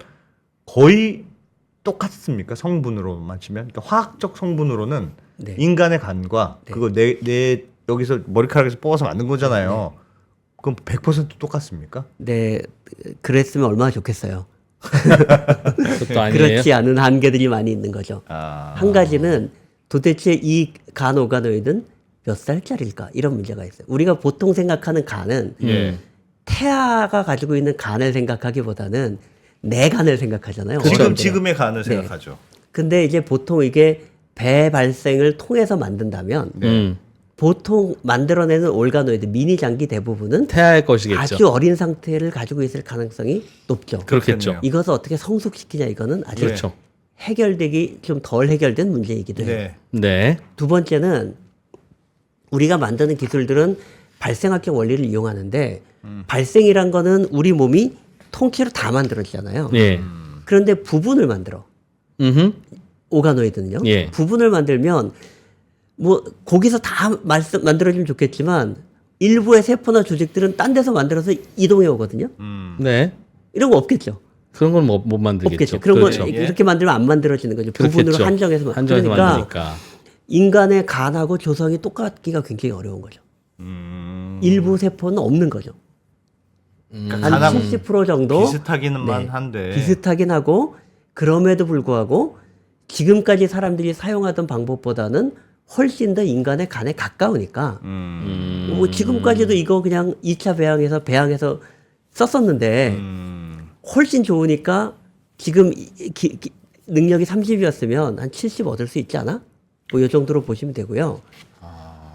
Speaker 2: 거의 똑같습니까? 성분으로만 치면 그러니까 화학적 성분으로는
Speaker 4: 네.
Speaker 2: 인간의 간과 그거 내 여기서 머리카락에서 뽑아서 만든 거잖아요. 그럼 100% 똑같습니까?
Speaker 4: 네, 그랬으면 얼마나 좋겠어요.
Speaker 3: 그것도 아니에요.
Speaker 4: 그렇지 않은 한계들이 많이 있는 거죠.
Speaker 2: 아.
Speaker 4: 한 가지는 도대체 이 간 오가노이드는 몇 살짜리일까? 이런 문제가 있어요. 우리가 보통 생각하는 간은
Speaker 2: 예.
Speaker 4: 태아가 가지고 있는 간을 생각하기보다는 내 간을 생각하잖아요. 어른들은.
Speaker 2: 지금의 간을
Speaker 4: 네.
Speaker 2: 생각하죠.
Speaker 4: 근데 이제 보통 이게 배 발생을 통해서 만든다면 보통 만들어내는 올가노이드 미니 장기 대부분은
Speaker 3: 태아의 것이겠죠.
Speaker 4: 아주 어린 상태를 가지고 있을 가능성이 높죠.
Speaker 3: 그렇겠죠.
Speaker 2: 그렇겠네요.
Speaker 4: 이것을 어떻게 성숙시키냐 이거는 아주
Speaker 3: 그렇죠.
Speaker 4: 해결되기 좀 덜 해결된 문제이기도 해요.
Speaker 2: 네.
Speaker 3: 네.
Speaker 4: 두 번째는 우리가 만드는 기술들은 발생학적 원리를 이용하는데 발생이란 거는 우리 몸이 통째로 다 만들어지잖아요.
Speaker 3: 예.
Speaker 4: 그런데 부분을 만들어. 오가노이드는요.
Speaker 3: 예.
Speaker 4: 부분을 만들면 뭐 거기서 다 만들어지면 좋겠지만 일부의 세포나 조직들은 딴 데서 만들어서 이동해 오거든요.
Speaker 3: 네.
Speaker 4: 이런 거 없겠죠.
Speaker 3: 그런 건 못 만들겠죠.
Speaker 4: 없겠죠. 그런
Speaker 3: 그렇죠.
Speaker 4: 거 이렇게 만들면 안 만들어지는 거죠. 부분으로
Speaker 3: 그렇겠죠.
Speaker 4: 한정해서
Speaker 3: 한정해서
Speaker 4: 그러니까
Speaker 3: 만드니까.
Speaker 4: 인간의 간하고 조성이 똑같기가 굉장히 어려운 거죠. 일부 세포는 없는 거죠.
Speaker 2: 그러니까
Speaker 4: 한
Speaker 2: 간하고
Speaker 4: 70% 정도
Speaker 2: 비슷하기는만
Speaker 4: 네,
Speaker 2: 한데
Speaker 4: 비슷하긴 하고 그럼에도 불구하고 지금까지 사람들이 사용하던 방법보다는 훨씬 더 인간의 간에 가까우니까 뭐 지금까지도 이거 그냥 2차 배양해서 썼었는데 훨씬 좋으니까 지금 능력이 30이었으면 한 70 얻을 수 있지 않아? 뭐 이 정도로 보시면 되고요.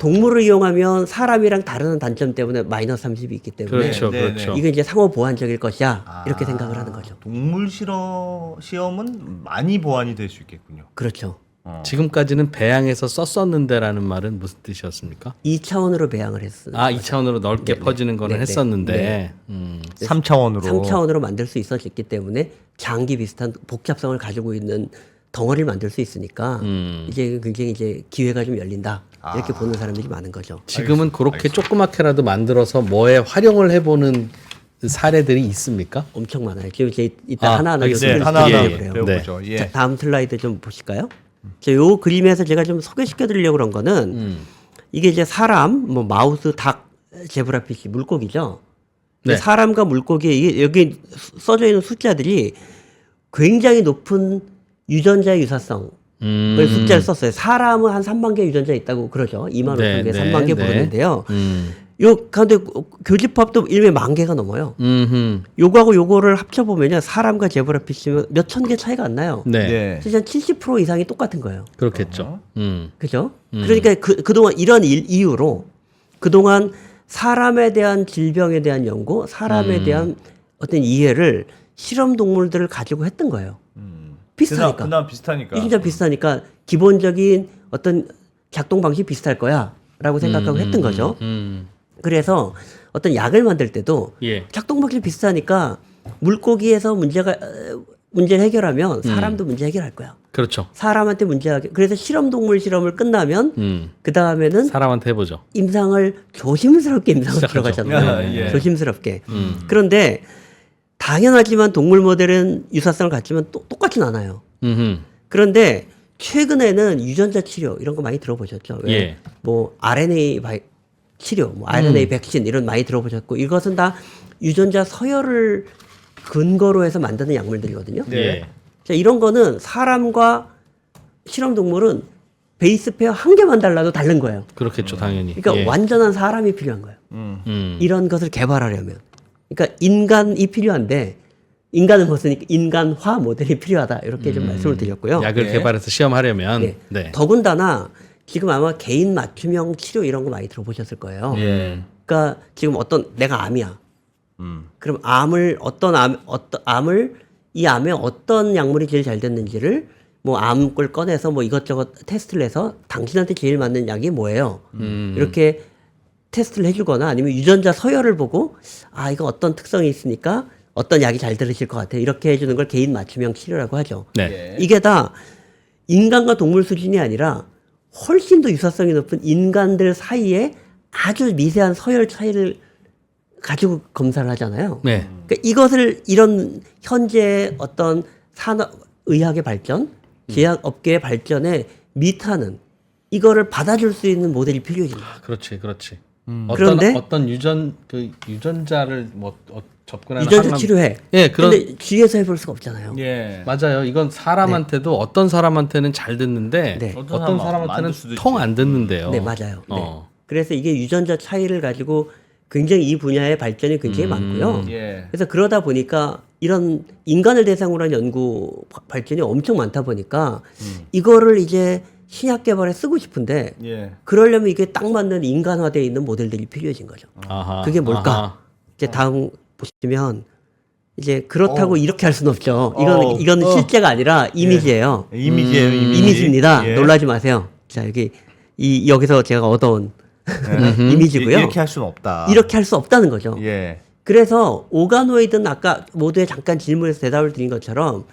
Speaker 4: 동물을 이용하면 사람이랑 다른 단점 때문에 마이너스 30이 있기 때문에
Speaker 3: 그렇죠.
Speaker 2: 네, 네,
Speaker 3: 그렇죠.
Speaker 4: 이건 이제 상호 보완적일 것이야 이렇게 생각을 하는 거죠.
Speaker 2: 동물 시험은 많이 보완이 될 수 있겠군요.
Speaker 4: 그렇죠.
Speaker 3: 지금까지는 배양해서 썼었는데라는 말은 무슨 뜻이었습니까?
Speaker 4: 2차원으로 배양을 했어요.
Speaker 3: 아, 2차원으로 넓게
Speaker 4: 네,
Speaker 3: 퍼지는 거는
Speaker 4: 네,
Speaker 3: 했었는데.
Speaker 4: 네.
Speaker 2: 3차원으로
Speaker 4: 3차원으로 만들 수 있었기 때문에 장기 비슷한 복잡성을 가지고 있는 덩어리를 만들 수 있으니까 이제 굉장히 이제 기회가 좀 열린다 이렇게 보는 사람들이 많은 거죠.
Speaker 3: 지금은 그렇게 조그맣게라도 만들어서 뭐에 활용을 해보는 사례들이 있습니까?
Speaker 4: 엄청 많아요. 지금 이제 이따 하나하나 좀
Speaker 2: 네,
Speaker 4: 소개를
Speaker 2: 하나하나
Speaker 3: 예,
Speaker 4: 해드려요.
Speaker 2: 배워보죠. 예.
Speaker 4: 자, 다음 슬라이드 좀 보실까요? 요 그림에서 제가 좀 소개시켜 드리려고 그런 거는 이게 이제 사람, 뭐 마우스, 닭, 제브라피쉬, 물고기죠.
Speaker 3: 네.
Speaker 4: 사람과 물고기 이게 여기 써져 있는 숫자들이 굉장히 높은 유전자의 유사성을 숫자를 썼어요. 사람은 한 3만 개 유전자 있다고 그러죠. 2만 5천
Speaker 3: 네,
Speaker 4: 개,
Speaker 3: 네,
Speaker 4: 3만 개
Speaker 3: 네.
Speaker 4: 부르는데요. 요 가운데 교집합도 일매 10,000개가 넘어요. 요거하고 요거를 합쳐보면요. 사람과 제브라피쉬면 몇천 개 차이가 안 나요.
Speaker 3: 네.
Speaker 2: 네.
Speaker 4: 진짜 70% 이상이 똑같은 거예요.
Speaker 3: 그렇겠죠.
Speaker 4: 그죠? 그러니까 그동안 이런 이유로 그동안 사람에 대한 질병에 대한 연구, 사람에 대한 어떤 이해를 실험 동물들을 가지고 했던 거예요. 비슷하니까.
Speaker 2: 그나마 비슷하니까.
Speaker 4: 진짜 비슷하니까 기본적인 어떤 작동 방식이 비슷할 거야라고 생각하고 했던 거죠. 그래서 어떤 약을 만들 때도
Speaker 3: 예.
Speaker 4: 작동 방식이 비슷하니까 물고기에서 문제를 해결하면 사람도 문제 해결할 거야.
Speaker 3: 그렇죠.
Speaker 4: 사람한테 그래서 실험동물 실험을 끝나면 그 다음에는
Speaker 3: 사람한테 해보죠.
Speaker 4: 임상을 조심스럽게 임상을
Speaker 3: 시작하죠.
Speaker 4: 들어가잖아요.
Speaker 2: 예.
Speaker 4: 조심스럽게. 그런데 당연하지만 동물 모델은 유사성을 갖지만 똑같진 않아요. 그런데 최근에는 유전자 치료 이런 거 많이 들어보셨죠? 왜?
Speaker 3: 예.
Speaker 4: 뭐 RNA 치료, 뭐 RNA 백신 이런 많이 들어보셨고 이것은 다 유전자 서열을 근거로 해서 만드는 약물들이거든요.
Speaker 3: 예.
Speaker 4: 자, 이런 거는 사람과 실험 동물은 베이스 페어 한 개만 달라도 다른 거예요.
Speaker 3: 그렇겠죠, 당연히.
Speaker 4: 그러니까
Speaker 3: 예.
Speaker 4: 완전한 사람이 필요한 거예요. 이런 것을 개발하려면. 그러니까 인간이 필요한데 인간은 벗으니까 인간화 모델이 필요하다. 이렇게 좀 말씀을 드렸고요.
Speaker 3: 약을
Speaker 2: 예.
Speaker 3: 개발해서 시험하려면
Speaker 4: 네.
Speaker 3: 네.
Speaker 4: 더군다나 지금 아마 개인 맞춤형 치료 이런 거 많이 들어보셨을 거예요.
Speaker 2: 예.
Speaker 4: 그러니까 지금 내가 암이야. 그럼 암을 이 암에 어떤 약물이 제일 잘 됐는지를 뭐 암을 꺼내서 뭐 이것저것 테스트를 해서 당신한테 제일 맞는 약이 뭐예요. 이렇게 테스트를 해주거나 아니면 유전자 서열을 보고 아 이거 어떤 특성이 있으니까 어떤 약이 잘 들으실 것 같아. 이렇게 해주는 걸 개인 맞춤형 치료라고 하죠.
Speaker 3: 네.
Speaker 4: 이게 다 인간과 동물 수준이 아니라 훨씬 더 유사성이 높은 인간들 사이에 아주 미세한 서열 차이를 가지고 검사를 하잖아요.
Speaker 3: 네.
Speaker 4: 그러니까 이것을 이런 현재 어떤 의학의 발전, 제약업계의 발전에 미타는 이거를 받아줄 수 있는 모델이 필요해집니다.
Speaker 3: 그렇지.
Speaker 4: 그런데
Speaker 3: 어떤 유전자를 접근하는
Speaker 4: 유전자 치료해.
Speaker 3: 예,
Speaker 4: 근데 뒤에서 해볼 수가 없잖아요.
Speaker 2: 예.
Speaker 3: 맞아요. 이건 사람한테도 어떤 사람한테는 잘 듣는데
Speaker 4: 네.
Speaker 3: 어떤 사람한테는
Speaker 2: 만들 수도
Speaker 3: 통
Speaker 2: 있지.
Speaker 3: 안 듣는데요.
Speaker 4: 네, 맞아요. 네.
Speaker 3: 어.
Speaker 4: 그래서 이게 유전자 차이를 가지고 굉장히 이 분야의 발전이 굉장히 많고요.
Speaker 2: 예.
Speaker 4: 그래서 그러다 보니까 이런 인간을 대상으로 한 연구 발전이 엄청 많다 보니까 이거를 이제 신약 개발에 쓰고 싶은데
Speaker 2: 예.
Speaker 4: 그러려면 이게 딱 맞는 인간화되어 있는 모델들이 필요해진 거죠.
Speaker 3: 아하.
Speaker 4: 그게 뭘까?
Speaker 3: 아하.
Speaker 4: 이제 다음 보시면 이제 그렇다고 이렇게 할 수는 없죠.
Speaker 2: 어.
Speaker 4: 이건 실제가 아니라 이미지예요.
Speaker 2: 이미지예요, 이미지.
Speaker 4: 이미지입니다.
Speaker 2: 예.
Speaker 4: 놀라지 마세요. 자, 여기서 제가 얻어온 이미지고요.
Speaker 2: 이렇게 할 수는 없다.
Speaker 4: 이렇게 할 수 없다는 거죠.
Speaker 2: 예.
Speaker 4: 그래서 오가노이드는 아까 모두에 잠깐 질문에서 대답을 드린 것처럼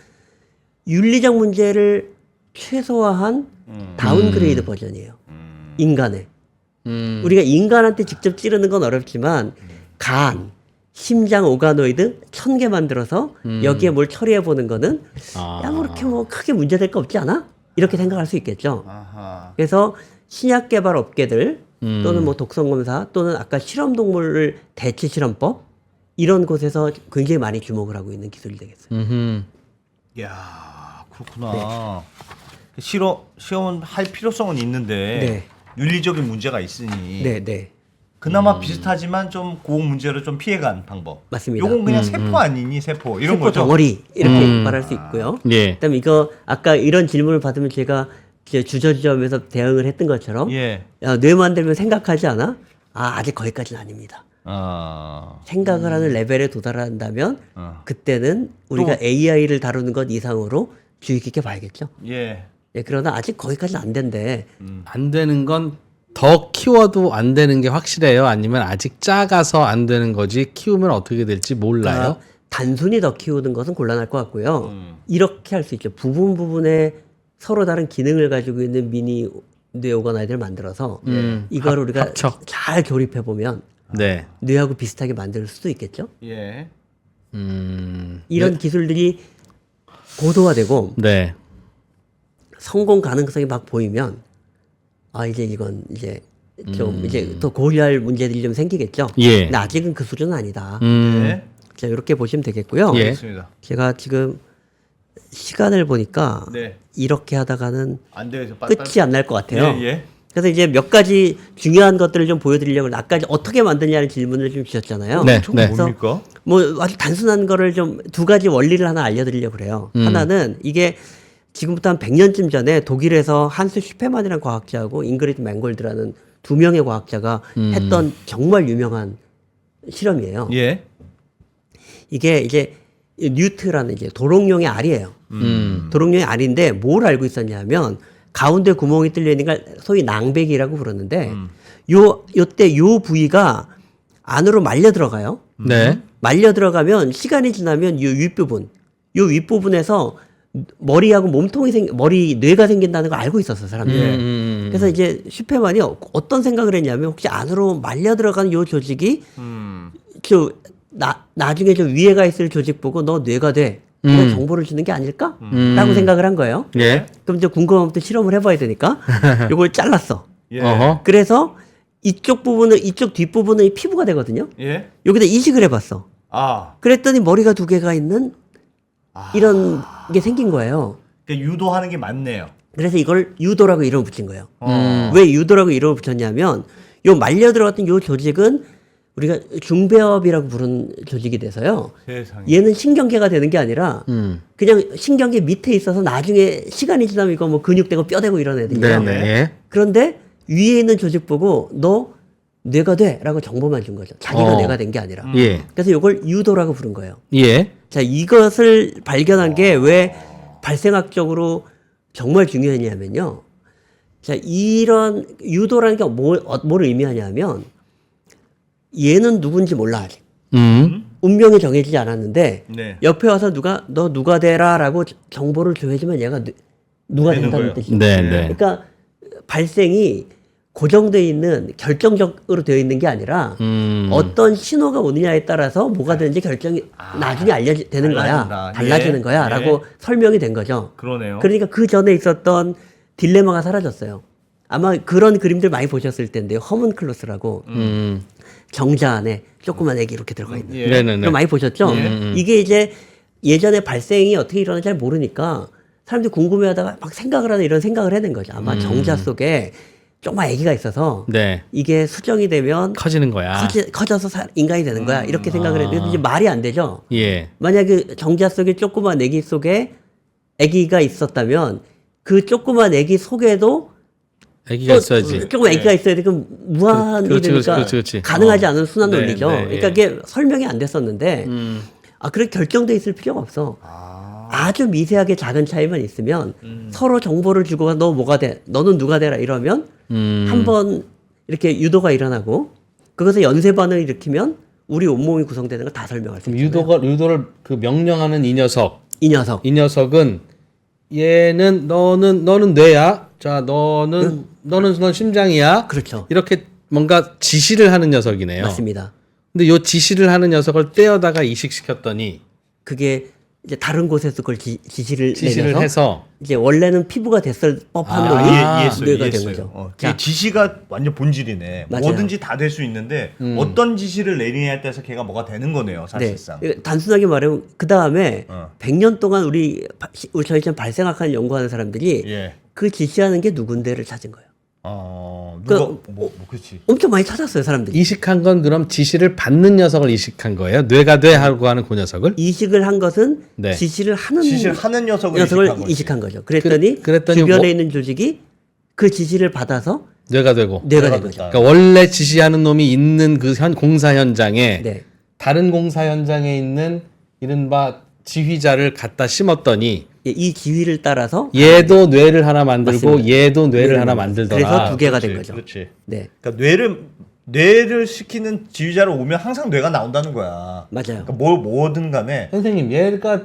Speaker 4: 윤리적 문제를 최소화한 다운그레이드 버전이에요. 인간의. 우리가 인간한테 직접 찌르는 건 어렵지만 간, 심장 오가노이드 1000개 만들어서 여기에 뭘 처리해 보는 거는 야, 뭐 그렇게 뭐 크게 문제될 거 없지 않아? 이렇게 생각할 수 있겠죠.
Speaker 2: 아하.
Speaker 4: 그래서 신약 개발 업계들 또는 뭐 독성 검사 또는 아까 실험 동물을 대체 실험법 이런 곳에서 굉장히 많이 주목을 하고 있는 기술이 되겠어요.
Speaker 2: 야, 그렇구나. 시험은 할 필요성은 있는데
Speaker 4: 네.
Speaker 2: 윤리적인 문제가 있으니
Speaker 4: 네, 네.
Speaker 2: 그나마 비슷하지만 좀 그 문제를 좀 피해간 방법.
Speaker 4: 맞습니다.
Speaker 2: 요건 그냥 세포 아니니 세포 이런
Speaker 4: 세포
Speaker 2: 거죠.
Speaker 4: 덩어리 이렇게 말할 수 있고요.
Speaker 3: 예.
Speaker 4: 그다음에 이거 아까 이런 질문을 받으면 제가 이제 주저주저하면서 대응을 했던 것처럼
Speaker 2: 예.
Speaker 4: 야, 뇌 만들면 생각하지 않아? 아직 거기까지는 아닙니다.
Speaker 2: 아.
Speaker 4: 생각을 하는 레벨에 도달한다면
Speaker 2: 어.
Speaker 4: 그때는 우리가 AI를 다루는 것 이상으로 주의 깊게 봐야겠죠.
Speaker 2: 예.
Speaker 4: 예, 그러나 아직 거기까지는 안 된대.
Speaker 3: 안 되는 건 더 키워도 안 되는 게 확실해요? 아니면 아직 작아서 안 되는 거지 키우면 어떻게 될지 몰라요?
Speaker 4: 그러니까 단순히 더 키우는 것은 곤란할 것 같고요. 이렇게 할 수 있죠. 부분에 서로 다른 기능을 가지고 있는 미니 뇌 오가나이드를 만들어서 이걸 우리가
Speaker 3: 합쳐.
Speaker 4: 잘 조립해 보면
Speaker 3: 네.
Speaker 4: 뇌하고 비슷하게 만들 수도 있겠죠.
Speaker 2: 예.
Speaker 4: 이런 기술들이 고도화되고
Speaker 3: 네.
Speaker 4: 성공 가능성이 막 보이면 이건 이제 좀 이제 더 고려할 문제들이 좀 생기겠죠.
Speaker 3: 예.
Speaker 4: 근데 아직은 그 수준은 아니다.
Speaker 2: 예.
Speaker 4: 자, 이렇게 보시면 되겠고요.
Speaker 3: 예.
Speaker 2: 알겠습니다.
Speaker 4: 제가 지금 시간을 보니까
Speaker 2: 네.
Speaker 4: 이렇게 하다가는
Speaker 2: 안 돼서
Speaker 4: 끝이 안 날 것 같아요.
Speaker 2: 예, 예.
Speaker 4: 그래서 이제 몇 가지 중요한 것들을 좀 보여드리려고 아까 어떻게 만드냐는 질문을 좀 주셨잖아요.
Speaker 3: 네,
Speaker 2: 저거
Speaker 3: 네.
Speaker 2: 뭡니까?
Speaker 4: 뭐 아주 단순한 거를 좀 두 가지 원리를 하나 알려드리려고 그래요. 하나는 이게 지금부터 한 100년쯤 전에 독일에서 한스 슈페만이라는 과학자하고 잉그리드 맹골드라는 두 명의 과학자가 했던 정말 유명한 실험이에요.
Speaker 2: 예.
Speaker 4: 이게 이제 뉴트라는 이제 도롱뇽의 알이에요. 도롱뇽의 알인데 뭘 알고 있었냐면 가운데 구멍이 뚫려 있는 걸 소위 낭백이라고 부르는데 요때 요 부위가 안으로 말려 들어가요.
Speaker 3: 네.
Speaker 4: 말려 들어가면 시간이 지나면 요 윗부분에서 머리하고 뇌가 생긴다는 걸 알고 있었어, 사람들이. 그래서 이제 슈페만이 어떤 생각을 했냐면 혹시 안으로 말려 들어간 요 조직이 나중에 저 위에가 있을 조직 보고 너 뇌가 돼. 그런 정보를 주는 게 아닐까? 라고 생각을 한 거예요.
Speaker 3: 예.
Speaker 4: 그럼 이제 궁금하면 또 실험을 해봐야 되니까 요걸 잘랐어.
Speaker 2: 예.
Speaker 3: 어허.
Speaker 4: 그래서 이쪽 부분은 이쪽 뒷부분은 피부가 되거든요.
Speaker 2: 예.
Speaker 4: 여기다 이식을 해봤어.
Speaker 2: 아,
Speaker 4: 그랬더니 머리가 두 개가 있는 이런 게 생긴 거예요.
Speaker 2: 그러니까 유도하는 게 맞네요.
Speaker 4: 그래서 이걸 유도라고 이름을 붙인 거예요.
Speaker 2: 어.
Speaker 4: 왜 유도라고 이름을 붙였냐면 요 말려 들어갔던 요 조직은 우리가 중배업이라고 부르는 조직이 돼서요.
Speaker 2: 세상에.
Speaker 4: 얘는 신경계가 되는 게 아니라 그냥 신경계 밑에 있어서 나중에 시간이 지나면 이거 뭐 근육되고 뼈되고 이런 애들이에요.
Speaker 3: 네네.
Speaker 4: 그런데 위에 있는 조직 보고 너 뇌가 돼라고 정보만 준 거죠. 자기가 뇌가 된 게 아니라.
Speaker 3: 예.
Speaker 4: 그래서 이걸 유도라고 부른 거예요.
Speaker 3: 예.
Speaker 4: 자, 이것을 발견한 게 왜 발생학적으로 정말 중요했냐면요. 자, 이런 유도라는 게 뭘 의미하냐면 얘는 누군지 몰라 아직. 운명이 정해지지 않았는데
Speaker 2: 네.
Speaker 4: 옆에 와서 너 누가 되라라고 정보를 줘야지만 얘가 누가
Speaker 2: 되는
Speaker 4: 된다는
Speaker 2: 거예요.
Speaker 4: 뜻이에요.
Speaker 3: 네네.
Speaker 4: 그러니까 발생이 고정되어 있는 결정적으로 되어 있는 게 아니라 어떤 신호가 오느냐에 따라서 뭐가 되는지 결정이 나중에 되는 거야.
Speaker 2: 달라진다.
Speaker 4: 달라지는
Speaker 2: 예.
Speaker 4: 거야. 라고
Speaker 2: 예.
Speaker 4: 설명이 된 거죠.
Speaker 2: 그러네요.
Speaker 4: 그러니까 그 전에 있었던 딜레마가 사라졌어요. 아마 그런 그림들 많이 보셨을 텐데요. 허문클로스라고 정자 안에 조그만 애기 이렇게 들어가 있는.
Speaker 2: 예.
Speaker 3: 네네네.
Speaker 4: 그거 많이 보셨죠? 이게 이제 예전에 발생이 어떻게 일어나는지 잘 모르니까 사람들이 궁금해하다가 막 생각을 하는 이런 생각을 해낸 거죠. 아마 정자 속에 조그만 아기가 있어서
Speaker 3: 네.
Speaker 4: 이게 수정이 되면
Speaker 3: 커지는 거야.
Speaker 4: 커져서 인간이 되는 거야. 이렇게 생각을 했는데 이제 말이 안 되죠.
Speaker 3: 예.
Speaker 4: 만약에 정자 속에 조그만 아기 속에 아기가 있었다면 그 조그만 아기 속에도
Speaker 3: 아기가 있어야지.
Speaker 4: 조금 아기가 있어야 돼. 그럼 무한이
Speaker 3: 그렇지,
Speaker 4: 되니까
Speaker 3: 그렇지.
Speaker 4: 가능하지 않은 순환
Speaker 3: 네,
Speaker 4: 논리죠.
Speaker 3: 네,
Speaker 4: 그러니까
Speaker 3: 예.
Speaker 4: 이게 설명이 안 됐었는데 그렇게 결정돼 있을 필요가 없어. 아주 미세하게 작은 차이만 있으면 서로 정보를 주고 너 뭐가 돼? 너는 누가 되라 이러면 한번 이렇게 유도가 일어나고 그것을 연쇄 반응을 일으키면 우리 온몸이 구성되는 걸 다 설명할 수
Speaker 3: 그럼
Speaker 4: 있어요.
Speaker 3: 유도를 그 명령하는 이 녀석.
Speaker 4: 이 녀석.
Speaker 3: 이 녀석은 얘는 너는 뇌야. 자, 너는 심장이야.
Speaker 4: 그렇죠.
Speaker 3: 이렇게 뭔가 지시를 하는 녀석이네요.
Speaker 4: 맞습니다.
Speaker 3: 근데 요 지시를 하는 녀석을 떼어다가 이식시켰더니
Speaker 4: 그게 이제 다른 곳에서 그걸 지시를 내면서
Speaker 3: 해서
Speaker 4: 이제 원래는 피부가 됐을 법한 놈이
Speaker 2: 이해했어요.
Speaker 4: 뇌가 된
Speaker 2: 이해했어요.
Speaker 4: 거죠.
Speaker 2: 그게 지시가 완전 본질이네.
Speaker 4: 맞아요.
Speaker 2: 뭐든지 다 될 수 있는데 어떤 지시를 내리냐에 따라서 걔가 뭐가 되는 거네요. 사실상.
Speaker 4: 네. 단순하게 말하면 그 다음에
Speaker 2: 어.
Speaker 4: 100년 동안 저희처럼 발생학을 연구하는 사람들이
Speaker 2: 예.
Speaker 4: 그 지시하는 게 누군데를 찾은 거예요.
Speaker 2: 누가 그렇지.
Speaker 4: 엄청 많이 찾았어요, 사람들이.
Speaker 3: 이식한 건 그럼 지시를 받는 녀석을 이식한 거예요? 뇌가 돼 하고 하는 그 녀석을?
Speaker 4: 이식을 한 것은
Speaker 3: 네.
Speaker 4: 지시를 하는
Speaker 2: 녀석을
Speaker 4: 이식한 거죠. 그랬더니
Speaker 3: 그랬더니
Speaker 4: 주변에
Speaker 3: 뭐-
Speaker 4: 있는 조직이 그 지시를 받아서
Speaker 3: 뇌가 되고.
Speaker 4: 뇌가 된 거죠.
Speaker 3: 그러니까 원래 지시하는 놈이 있는 그 공사 현장에
Speaker 4: 네.
Speaker 3: 다른 공사 현장에 있는 이른바 지휘자를 갖다 심었더니
Speaker 4: 예, 이 지휘를 따라서
Speaker 3: 얘도 뇌를 하나 만들고
Speaker 4: 맞습니다.
Speaker 3: 얘도 뇌를
Speaker 4: 뇌를
Speaker 3: 하나
Speaker 4: 만들어요.
Speaker 3: 만들더라.
Speaker 4: 그래서 두 개가 된 거죠.
Speaker 2: 그렇지.
Speaker 4: 네,
Speaker 2: 그러니까 뇌를 시키는 지휘자로 오면 항상 뇌가 나온다는 거야.
Speaker 4: 맞아요.
Speaker 2: 그러니까 뭐든 간에
Speaker 3: 선생님, 얘가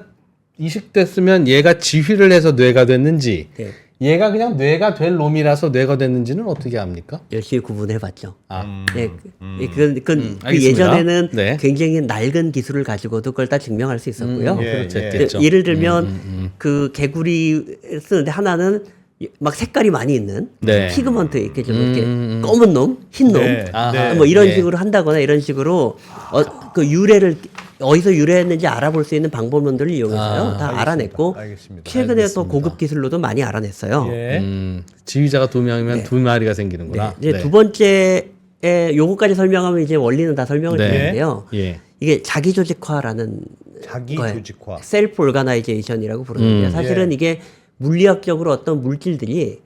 Speaker 3: 이식됐으면 얘가 지휘를 해서 뇌가 됐는지
Speaker 4: 네.
Speaker 3: 얘가 그냥 뇌가 될 놈이라서 뇌가 됐는지는 어떻게 압니까?
Speaker 4: 열심히 구분해봤죠.
Speaker 3: 아,
Speaker 4: 네, 그건 그
Speaker 3: 알겠습니다.
Speaker 4: 예전에는
Speaker 3: 네.
Speaker 4: 굉장히 낡은 기술을 가지고도 그걸 다 증명할 수 있었고요.
Speaker 3: 그렇죠.
Speaker 2: 예.
Speaker 3: 했겠죠.
Speaker 4: 예를 들면 그 개구리 쓰는데 하나는 막 색깔이 많이 있는
Speaker 3: 네.
Speaker 4: 피그먼트 이렇게 좀 이렇게 검은 놈, 흰 놈,
Speaker 2: 네.
Speaker 3: 아하.
Speaker 4: 뭐 이런
Speaker 3: 네.
Speaker 4: 식으로 한다거나 이런 식으로 그 유래를 어디서 유래했는지 알아볼 수 있는 방법론들을 이용해서요 다 알아냈고
Speaker 2: 알겠습니다.
Speaker 4: 최근에 또 고급 기술로도 많이 알아냈어요.
Speaker 2: 예.
Speaker 3: 지휘자가 두 명이면 두 마리가 생기는구나.
Speaker 4: 이제 두 번째에 요거까지 설명하면 이제 원리는 다 설명을
Speaker 3: 네.
Speaker 4: 드리는데요.
Speaker 3: 예.
Speaker 4: 이게 자기 조직화라는
Speaker 2: 자기
Speaker 4: 거예요.
Speaker 2: 조직화.
Speaker 4: 셀프 오가나이제이션이라고 부르는데 사실은 이게 물리학적으로 어떤 물질들이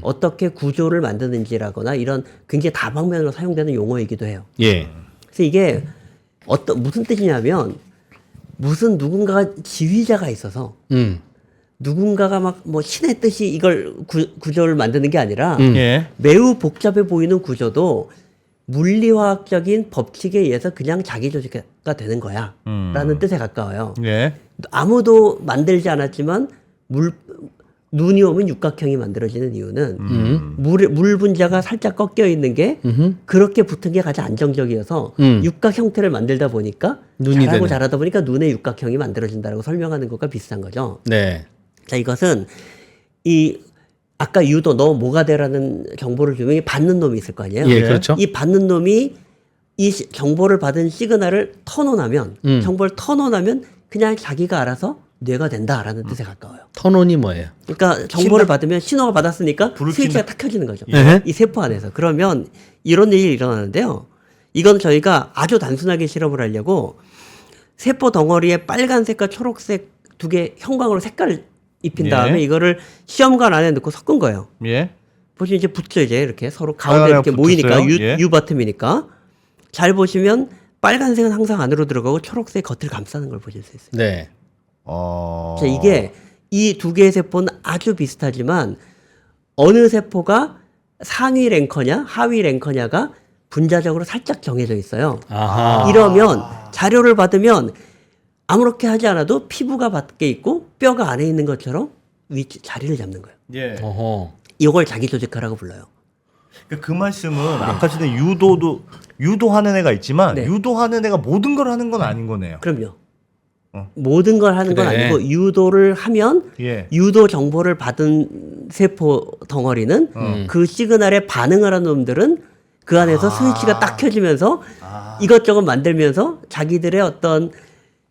Speaker 4: 어떻게 구조를 만드는지라거나 이런 굉장히 다방면으로 사용되는 용어이기도 해요.
Speaker 3: 예.
Speaker 4: 그래서 이게 무슨 뜻이냐면 무슨 누군가가 지휘자가 있어서 누군가가 막 뭐 신의 뜻이 이걸 구조를 만드는 게 아니라
Speaker 2: 예.
Speaker 4: 매우 복잡해 보이는 구조도 물리화학적인 법칙에 의해서 그냥 자기 조직화가 되는 거야 라는 뜻에 가까워요.
Speaker 2: 예.
Speaker 4: 아무도 만들지 않았지만 눈이 오면 육각형이 만들어지는 이유는 물 분자가 살짝 꺾여 있는 게 그렇게 붙은 게 가장 안정적이어서 육각 형태를 만들다 보니까
Speaker 3: 눈이
Speaker 4: 잘하고
Speaker 3: 되는.
Speaker 4: 잘하다 보니까 눈의 육각형이 만들어진다라고 설명하는 것과 비슷한 거죠.
Speaker 3: 네.
Speaker 4: 자, 이것은 이 아까 유도 너 뭐가 돼라는 정보를 주면 이 받는 놈이 있을 거 아니에요?
Speaker 3: 예, 그렇죠.
Speaker 4: 이 받는 놈이 이 정보를 받은 시그널을 턴온하면 정보를 턴온하면 그냥 자기가 알아서 뇌가 된다라는 뜻에 가까워요.
Speaker 3: 턴온이 뭐예요?
Speaker 4: 그러니까 정보를 받으면 신호가 받았으니까
Speaker 2: 불을
Speaker 4: 스위치가 탁 켜지는 거죠.
Speaker 3: 예.
Speaker 4: 이 세포 안에서. 그러면 이런 일이 일어나는데요. 이건 저희가 아주 단순하게 실험을 하려고 세포 덩어리에 빨간색과 초록색 두 개 형광으로 색깔을 입힌
Speaker 2: 예.
Speaker 4: 다음에 이거를 시험관 안에 넣고 섞은 거예요.
Speaker 2: 예.
Speaker 4: 보시면 이제 붙죠. 이제 이렇게 서로 가운데 이렇게
Speaker 2: 붙었어요.
Speaker 4: 모이니까
Speaker 2: 예.
Speaker 4: U 바텀이니까 잘 보시면 빨간색은 항상 안으로 들어가고 초록색 겉을 감싸는 걸 보실 수 있어요.
Speaker 3: 네.
Speaker 4: 자, 이게 이 두 개의 세포는 아주 비슷하지만 어느 세포가 상위 랭커냐 하위 랭커냐가 분자적으로 살짝 정해져 있어요.
Speaker 3: 아하.
Speaker 4: 이러면 자료를 받으면 아무렇게 하지 않아도 피부가 밖에 있고 뼈가 안에 있는 것처럼 위치 자리를 잡는 거예요.
Speaker 2: 예.
Speaker 3: 어허.
Speaker 4: 이걸 자기 조직화라고 불러요.
Speaker 2: 그 말씀은 아까 전에 유도하는 애가 있지만
Speaker 4: 네.
Speaker 2: 유도하는 애가 모든 걸 하는 건 아닌 거네요.
Speaker 4: 그럼요. 모든 걸 하는 건
Speaker 3: 그래.
Speaker 4: 아니고 유도를 하면
Speaker 2: 예.
Speaker 4: 유도 정보를 받은 세포 덩어리는 그 시그널에 반응을 하는 놈들은 그 안에서 스위치가 딱 켜지면서 이것저것 만들면서 자기들의 어떤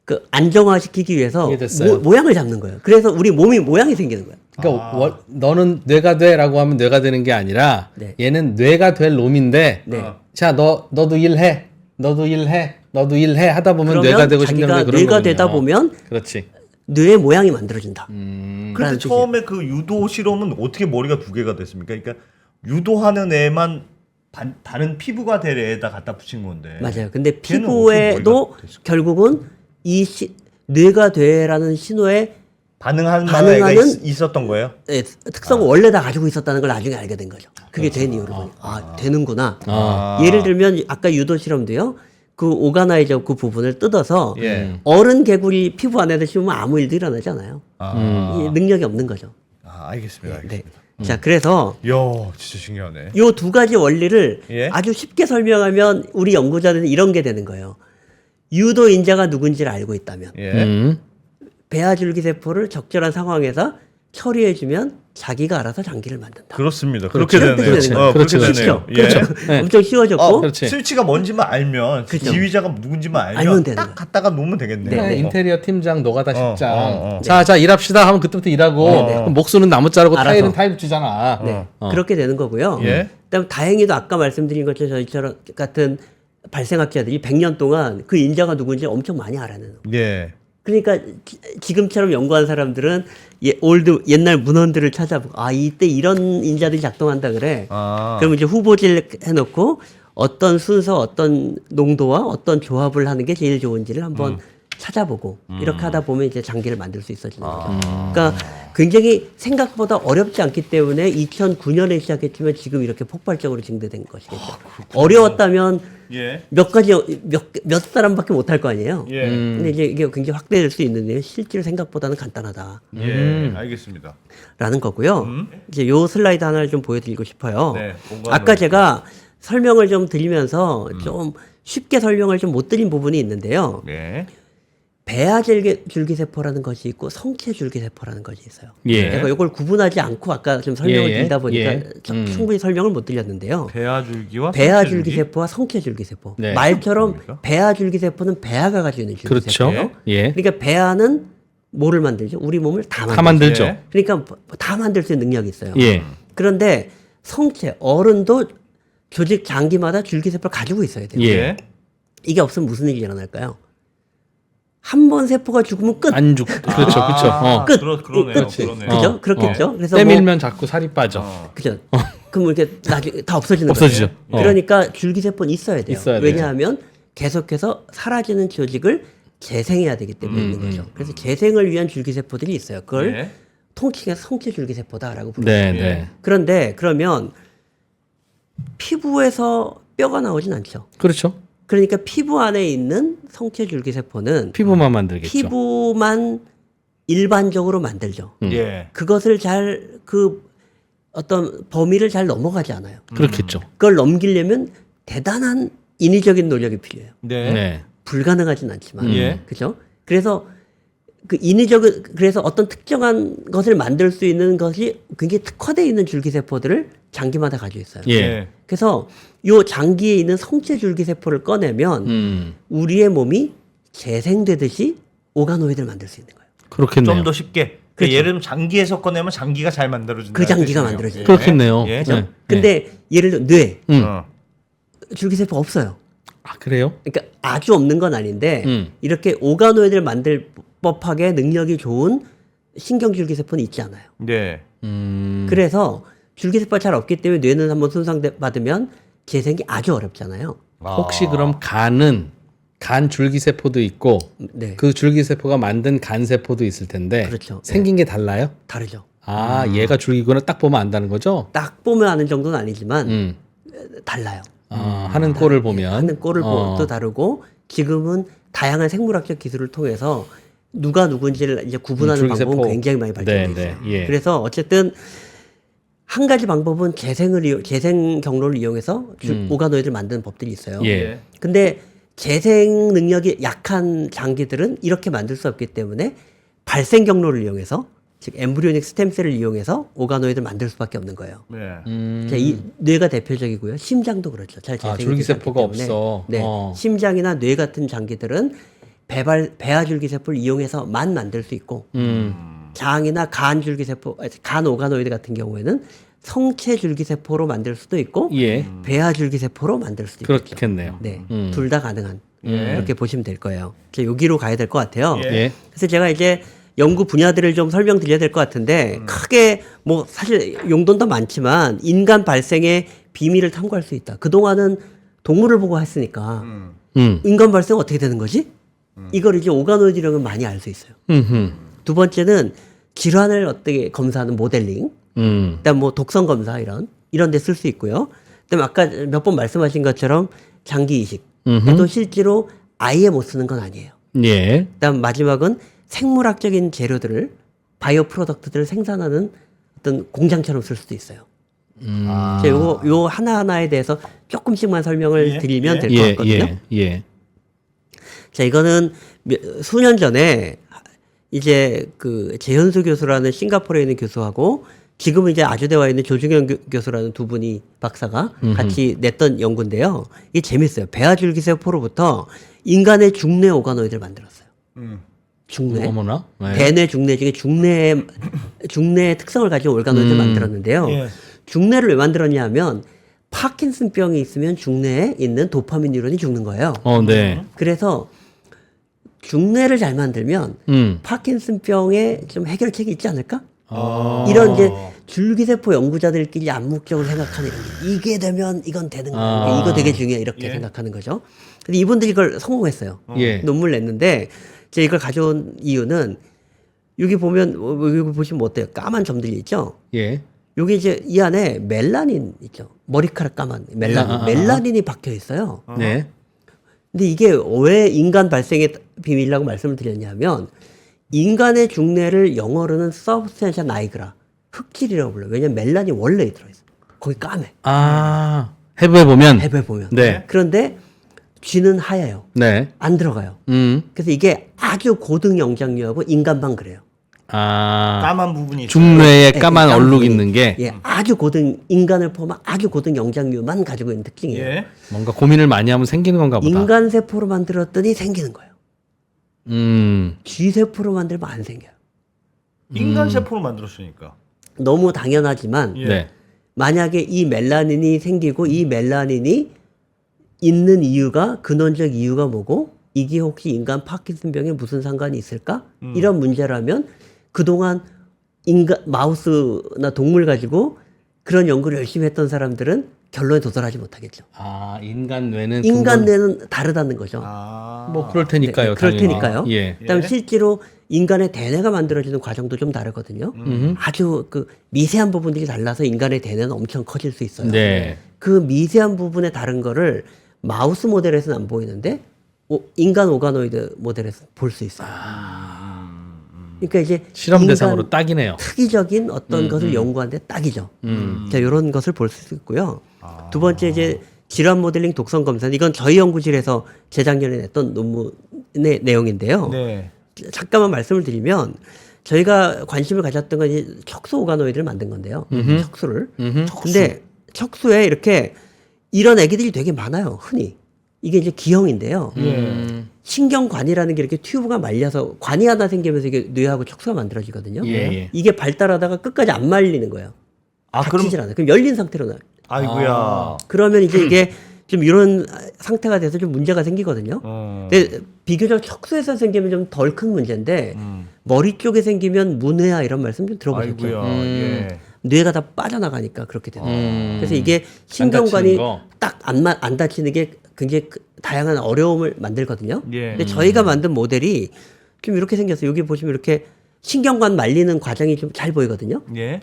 Speaker 4: 그 안정화시키기 위해서
Speaker 3: 이해됐어요.
Speaker 4: 모양을 잡는 거예요. 그래서 우리 몸이 모양이 생기는 거예요.
Speaker 3: 그러니까 너는 뇌가 돼라고 하면 뇌가 되는 게 아니라
Speaker 4: 네.
Speaker 3: 얘는 뇌가 될 놈인데
Speaker 4: 네.
Speaker 3: 자 너도 일해 너도 일해 하다 보면
Speaker 4: 그러면
Speaker 3: 뇌가 되고
Speaker 4: 자기가
Speaker 3: 신경도 그런
Speaker 4: 뇌가
Speaker 3: 거군요.
Speaker 4: 되다 보면
Speaker 3: 그렇지.
Speaker 4: 뇌의 모양이 만들어진다.
Speaker 2: 근데
Speaker 4: 라는
Speaker 2: 처음에 그 유도 실험은 어떻게 머리가 두 개가 됐습니까? 그러니까 유도하는 애만 다른 피부가 될 애에다 갖다 붙인 건데.
Speaker 4: 맞아요. 근데
Speaker 2: 걔는 어떻게
Speaker 4: 피부에도
Speaker 2: 머리가 됐을까?
Speaker 4: 결국은 이 뇌가 돼라는 신호에
Speaker 2: 반응하는
Speaker 4: 반응하는-
Speaker 2: 있었던 거예요?
Speaker 4: 예, 특성을 원래 다 가지고 있었다는 걸 나중에 알게 된 거죠. 그게 된 이유로 보니 되는구나. 예를 들면 아까 유도 실험도요. 그 오가나이저 그 부분을 뜯어서
Speaker 2: 예.
Speaker 4: 어른 개구리 피부 안에다 씌우면 아무 일도 일어나지 않아요. 이 능력이 없는 거죠.
Speaker 2: 알겠습니다.
Speaker 4: 네.
Speaker 2: 알겠습니다.
Speaker 4: 자, 그래서
Speaker 2: 이야, 진짜 신기하네.
Speaker 4: 요 두 가지 원리를
Speaker 2: 예.
Speaker 4: 아주 쉽게 설명하면 우리 연구자들은 이런 게 되는 거예요. 유도 인자가 누군지를 알고 있다면
Speaker 2: 예.
Speaker 4: 배아줄기 세포를 적절한 상황에서 처리해주면 자기가 알아서 장기를 만든다.
Speaker 2: 그렇습니다.
Speaker 3: 그렇죠.
Speaker 2: 그렇게 되네요.
Speaker 4: 그렇죠.
Speaker 2: 그렇게
Speaker 3: 그렇죠.
Speaker 2: 되네요.
Speaker 4: 그렇죠.
Speaker 2: 예.
Speaker 3: 네.
Speaker 4: 엄청 쉬워졌고
Speaker 3: 그렇지.
Speaker 2: 스위치가 뭔지만 알면
Speaker 4: 그렇죠.
Speaker 2: 지휘자가 누군지만
Speaker 4: 알면
Speaker 2: 알면
Speaker 4: 되는
Speaker 2: 딱
Speaker 4: 거야.
Speaker 2: 갖다가 놓으면 되겠네요.
Speaker 4: 네, 네.
Speaker 3: 인테리어 팀장 노가다 십장.
Speaker 2: 어.
Speaker 3: 자 일합시다 하면 그때부터 일하고 그럼 목수는 나무 자르고
Speaker 4: 알아서.
Speaker 3: 타일은 타일 주잖아.
Speaker 4: 네. 그렇게 되는 거고요.
Speaker 2: 예.
Speaker 4: 그다음 다행히도 아까 말씀드린 것처럼 저희처럼 같은 발생학자들이 100년 동안 그 인자가 누군지 엄청 많이 알아내는.
Speaker 2: 예.
Speaker 4: 그러니까 지금처럼 연구한 사람들은 옛날 문헌들을 찾아보고 이때 이런 인자들이 작동한다 그래. 그러면 이제 후보지를 해놓고 어떤 순서, 어떤 농도와 어떤 조합을 하는 게 제일 좋은지를 한번 찾아보고 이렇게 하다 보면 이제 장기를 만들 수 있어지는 거죠. 그러니까 굉장히 생각보다 어렵지 않기 때문에 2009년에 시작했지만 지금 이렇게 폭발적으로 증대된 것이겠죠. 어려웠다면
Speaker 2: 예.
Speaker 4: 몇 사람밖에 못할 거 아니에요.
Speaker 2: 예.
Speaker 4: 근데 이제 이게 굉장히 확대될 수 있는데 실제로 생각보다는 간단하다라는
Speaker 2: 예. 알겠습니다.
Speaker 4: 거고요. 이제 요 슬라이드 하나를 좀 보여드리고 싶어요.
Speaker 2: 네, 뭔가
Speaker 4: 아까 제가 설명을 좀 드리면서 좀 쉽게 설명을 좀 못 드린 부분이 있는데요.
Speaker 2: 예.
Speaker 4: 배아줄기세포라는 것이 있고 성체줄기세포라는 것이 있어요.
Speaker 3: 예.
Speaker 4: 제가 이걸 구분하지 않고 아까 좀 설명을
Speaker 3: 예, 예.
Speaker 4: 드리다 보니까
Speaker 3: 예.
Speaker 4: 충분히 설명을 못 드렸는데요.
Speaker 2: 배아줄기와
Speaker 4: 배아줄기세포와 성체줄기세포.
Speaker 3: 네.
Speaker 4: 말처럼
Speaker 2: 뭡니까?
Speaker 4: 배아줄기세포는 배아가 가지고 있는 줄기세포예요.
Speaker 3: 그렇죠. 예.
Speaker 4: 그러니까 배아는 뭐를 만들죠? 우리 몸을 다 만들죠.
Speaker 3: 다 만들죠.
Speaker 2: 예.
Speaker 4: 그러니까 다 만들 수 있는 능력이 있어요.
Speaker 3: 예.
Speaker 4: 그런데 성체, 어른도 조직 장기마다 줄기세포를 가지고 있어야 돼요.
Speaker 3: 예.
Speaker 4: 이게 없으면 무슨 일이 일어날까요? 한 번 세포가 죽으면 끝.
Speaker 3: 안 죽. 그렇죠. 그렇죠.
Speaker 4: 끝.
Speaker 2: 그러네요.
Speaker 3: 그렇지.
Speaker 2: 그러네요.
Speaker 4: 그죠? 그렇겠죠. 그래서
Speaker 3: 때밀면 자꾸 살이 빠져.
Speaker 4: 그죠. 그럼 이렇게 나중에 다 없어지는
Speaker 3: 없어지죠.
Speaker 4: 거예요. 그러니까 줄기세포는 있어야 돼요.
Speaker 3: 있어야 돼요.
Speaker 4: 왜냐하면 계속해서 사라지는 조직을 재생해야 되기 때문에 있는 거죠. 그래서 재생을 위한 줄기세포들이 있어요. 그걸
Speaker 2: 예.
Speaker 4: 통칭해서 성체줄기세포다라고 부르죠.
Speaker 3: 네, 네.
Speaker 4: 그런데 그러면 피부에서 뼈가 나오진 않죠.
Speaker 3: 그렇죠.
Speaker 4: 그러니까 피부 안에 있는 성체줄기세포는
Speaker 3: 피부만 만들겠죠.
Speaker 4: 피부만 일반적으로 만들죠.
Speaker 2: 예.
Speaker 4: 그것을 잘 그 어떤 범위를 잘 넘어가지 않아요.
Speaker 3: 그렇겠죠.
Speaker 4: 그걸 넘기려면 대단한 인위적인 노력이 필요해요.
Speaker 2: 네.
Speaker 3: 네.
Speaker 4: 불가능하진 않지만.
Speaker 2: 예.
Speaker 4: 그죠? 그래서 그 인위적인 그래서 어떤 특정한 것을 만들 수 있는 것이 굉장히 특화되어 있는 줄기세포들을 장기마다 가지고 있어요.
Speaker 3: 예.
Speaker 4: 그래서 요 장기에 있는 성체 줄기세포를 꺼내면 우리의 몸이 재생되듯이 오가노이드를 만들 수 있는 거예요.
Speaker 3: 그렇겠네요.
Speaker 2: 좀 더 쉽게.
Speaker 4: 그렇죠.
Speaker 2: 예를 들면 장기에서 꺼내면 장기가 잘 만들어진다.
Speaker 4: 그 장기가 만들어져요.
Speaker 3: 그렇겠네요.
Speaker 2: 예.
Speaker 3: 네.
Speaker 4: 근데 예를 들어 뇌
Speaker 2: 어.
Speaker 4: 줄기세포 없어요.
Speaker 3: 아 그래요?
Speaker 4: 그러니까 아주 없는 건 아닌데 이렇게 오가노이드를 만들 법하게 능력이 좋은 신경줄기세포는 있지 않아요.
Speaker 2: 네.
Speaker 4: 그래서 줄기세포가 잘 없기 때문에 뇌는 한번 손상받으면 재생이 아주 어렵잖아요.
Speaker 3: 혹시 그럼 간은 간 줄기세포도 있고
Speaker 4: 네,
Speaker 3: 그 줄기세포가 만든 간세포도 있을 텐데
Speaker 4: 그렇죠.
Speaker 3: 생긴 게 달라요?
Speaker 4: 다르죠.
Speaker 3: 아 얘가 줄기구나 딱 보면 안다는 거죠?
Speaker 4: 딱 보면 아는 정도는 아니지만 달라요.
Speaker 3: 하는 꼴을 보면
Speaker 4: 하는 꼴을 또 다르고 지금은 다양한 생물학적 기술을 통해서 누가 누군지를 이제 구분하는
Speaker 3: 줄기세포.
Speaker 4: 방법은 굉장히 많이 발전했어요.
Speaker 3: 네, 네, 예.
Speaker 4: 그래서 어쨌든 한 가지 방법은 재생 경로를 이용해서 오가노이드를 만드는 법들이 있어요.
Speaker 3: 예.
Speaker 4: 근데 재생 능력이 약한 장기들은 이렇게 만들 수 없기 때문에 발생 경로를 이용해서 즉 엠브리오닉 스템셀을 이용해서 오가노이드를 만들 수밖에 없는 거예요.
Speaker 2: 네.
Speaker 4: 자, 이 뇌가 대표적이고요. 심장도 그렇죠. 잘 재생이 되지
Speaker 3: 줄기세포가
Speaker 4: 않기 때문에.
Speaker 3: 없어.
Speaker 4: 네, 심장이나 뇌 같은 장기들은 배아 줄기세포를 이용해서만 만들 수 있고 장이나 간 줄기세포, 간 오가노이드 같은 경우에는 성체 줄기세포로 만들 수도 있고
Speaker 3: 예.
Speaker 4: 배아 줄기세포로 만들 수도 있겠죠.
Speaker 3: 그렇겠네요.
Speaker 4: 네, 둘 다 가능한 이렇게 보시면 될 거예요. 이제 여기로 가야 될 것 같아요.
Speaker 3: 예.
Speaker 4: 그래서 제가 이제 연구 분야들을 좀 설명드려야 될 것 같은데 크게 뭐 사실 용도는 많지만 인간 발생의 비밀을 탐구할 수 있다. 그동안은 동물을 보고 했으니까 인간 발생 어떻게 되는 거지? 이걸 이제 오가노이드랑은 많이 알 수 있어요. 두 번째는 질환을 어떻게 검사하는 모델링, 그다음 뭐 독성 검사 이런 데 쓸 수 있고요. 그다음 아까 몇 번 말씀하신 것처럼 장기 이식. 또 실제로 아예 못 쓰는 건 아니에요.
Speaker 3: 예.
Speaker 4: 그다음 마지막은 생물학적인 재료들을 바이오 프로덕트들을 생산하는 어떤 공장처럼 쓸 같아요. 제가 요 하나하나에 대해서 조금씩만 설명을 드리면 될 것
Speaker 3: 예.
Speaker 4: 같거든요.
Speaker 3: 예.
Speaker 4: 자, 이거는 수년 전에 이제 그 재현수 교수라는 싱가포르에 있는 교수하고 지금은 이제 아주대와 있는 조중현 교수라는 두 분이 박사가 같이 냈던 연구인데요. 이게 재밌어요. 배아줄기세포로부터 인간의 중뇌 오가노이드를 만들었어요. 중뇌.
Speaker 3: 어머나. 네.
Speaker 4: 대뇌, 중뇌 중에 중뇌의 특성을 가진 오가노이드를 만들었는데요.
Speaker 2: 예.
Speaker 4: 중뇌를 왜 만들었냐 하면 파킨슨병이 있으면 중뇌에 있는 도파민 뉴런이 죽는 거예요.
Speaker 3: 네.
Speaker 4: 그래서 중뇌를 잘 만들면 파킨슨병에 좀 해결책이 있지 않을까? 이런 이제 줄기세포 연구자들끼리 암묵적으로 생각하는 이게 되면 이건 되는 거야. 이거 되게 중요해 이렇게 생각하는 거죠. 근데 이분들이 이걸 성공했어요.
Speaker 3: 예.
Speaker 4: 논문 냈는데 제가 이걸 가져온 이유는 여기 보면 여기 보시면 어때요? 까만 점들이 있죠.
Speaker 3: 예.
Speaker 4: 여기 이제 이 안에 멜라닌 있죠. 머리카락 까만 멜라닌이 박혀 있어요.
Speaker 3: 네.
Speaker 4: 근데 이게 왜 인간 발생의 비밀이라고 말씀을 드렸냐면 인간의 중뇌를 영어로는 substantia nigra 흑질이라고 불러요. 왜냐면 멜라닌이 원래 들어있어요. 거기 까매.
Speaker 3: 해부해 보면.
Speaker 4: 해부해 보면.
Speaker 3: 네.
Speaker 4: 그런데 쥐는 하얘요.
Speaker 3: 네.
Speaker 4: 안 들어가요.
Speaker 3: 그래서
Speaker 4: 그래서 이게 아주 고등 영장류하고 인간만 그래요.
Speaker 2: 까만 부분이 있어요.
Speaker 3: 중뇌에 까만
Speaker 4: 예,
Speaker 3: 얼룩
Speaker 4: 부분이.
Speaker 3: 있는 게
Speaker 4: 예, 아주 고등 인간을 포함한 아주 고등 영장류만 가지고 있는 특징이에요.
Speaker 2: 예.
Speaker 3: 뭔가 고민을 많이 하면 생기는 건가 보다.
Speaker 4: 인간 세포로 만들었더니 생기는 거예요.
Speaker 3: 음.
Speaker 4: 쥐 세포로 만들면 안 생겨요.
Speaker 2: 인간 세포로 만들었으니까.
Speaker 4: 너무 당연하지만
Speaker 2: 예.
Speaker 3: 네.
Speaker 4: 만약에 이 멜라닌이 생기고 이 멜라닌이 있는 이유가 근원적 이유가 뭐고 이게 혹시 인간 파킨슨병에 무슨 상관이 있을까? 이런 문제라면 그동안 인간 마우스나 동물 가지고 그런 연구를 열심히 했던 사람들은 결론에 도달하지 못하겠죠.
Speaker 3: 인간 뇌는
Speaker 4: 인간 뇌는 다르다는 거죠.
Speaker 3: 뭐 그럴 테니까요.
Speaker 4: 네, 그럴
Speaker 3: 당연히.
Speaker 4: 테니까요.
Speaker 3: 예.
Speaker 4: 그다음 실제로 인간의 대뇌가 만들어지는 과정도 좀 다르거든요. 아주 그 미세한 부분들이 달라서 인간의 대뇌는 엄청 커질 수 있어요.
Speaker 3: 네.
Speaker 4: 그 미세한 부분에 다른 거를 마우스 모델에서는 안 보이는데 인간 오가노이드 모델에서 볼 수 있어요. 그러니까 이제
Speaker 3: 실험
Speaker 4: 인간
Speaker 3: 대상으로 딱이네요.
Speaker 4: 특이적인 어떤 것을 연구하는데 딱이죠. 자, 이런 것을 볼 수 있고요. 두 번째 이제 질환 모델링 독성 검사. 이건 저희 연구실에서 재작년에 냈던 논문의 내용인데요.
Speaker 2: 네.
Speaker 4: 잠깐만 말씀을 드리면 저희가 관심을 가졌던 건 이제 척수 오가노이드를 만든 건데요. 척수를. 근데 척수에 이렇게 이런 애기들이 되게 많아요. 흔히. 이게 이제 기형인데요. 신경관이라는 게 이렇게 튜브가 말려서 관이 하나 생기면서 이게 뇌하고 척수가 만들어지거든요.
Speaker 3: 예.
Speaker 4: 이게 발달하다가 끝까지 안 말리는 거예요.
Speaker 2: 아, 그럼
Speaker 4: 닫히질 않아요. 그럼 열린 상태로 나요.
Speaker 2: 아이고야.
Speaker 4: 그러면 이제 이게 좀 이런 상태가 돼서 좀 문제가 생기거든요. 근데 비교적 척수에서 생기면 좀 덜 큰 문제인데 머리 쪽에 생기면 문외아 이런 말씀 좀 들어보셨죠?
Speaker 2: 아이고야. 예.
Speaker 4: 뇌가 다 빠져나가니까 그렇게 돼요. 그래서 이게
Speaker 3: 안
Speaker 4: 신경관이
Speaker 3: 다치는 거?
Speaker 4: 딱 안 다치는 게 굉장히 다양한 어려움을 만들거든요.
Speaker 2: 예.
Speaker 4: 근데 저희가 만든 모델이 좀 이렇게 생겼어요. 여기 보시면 이렇게 신경관 말리는 과정이 좀 잘 보이거든요.
Speaker 2: 예.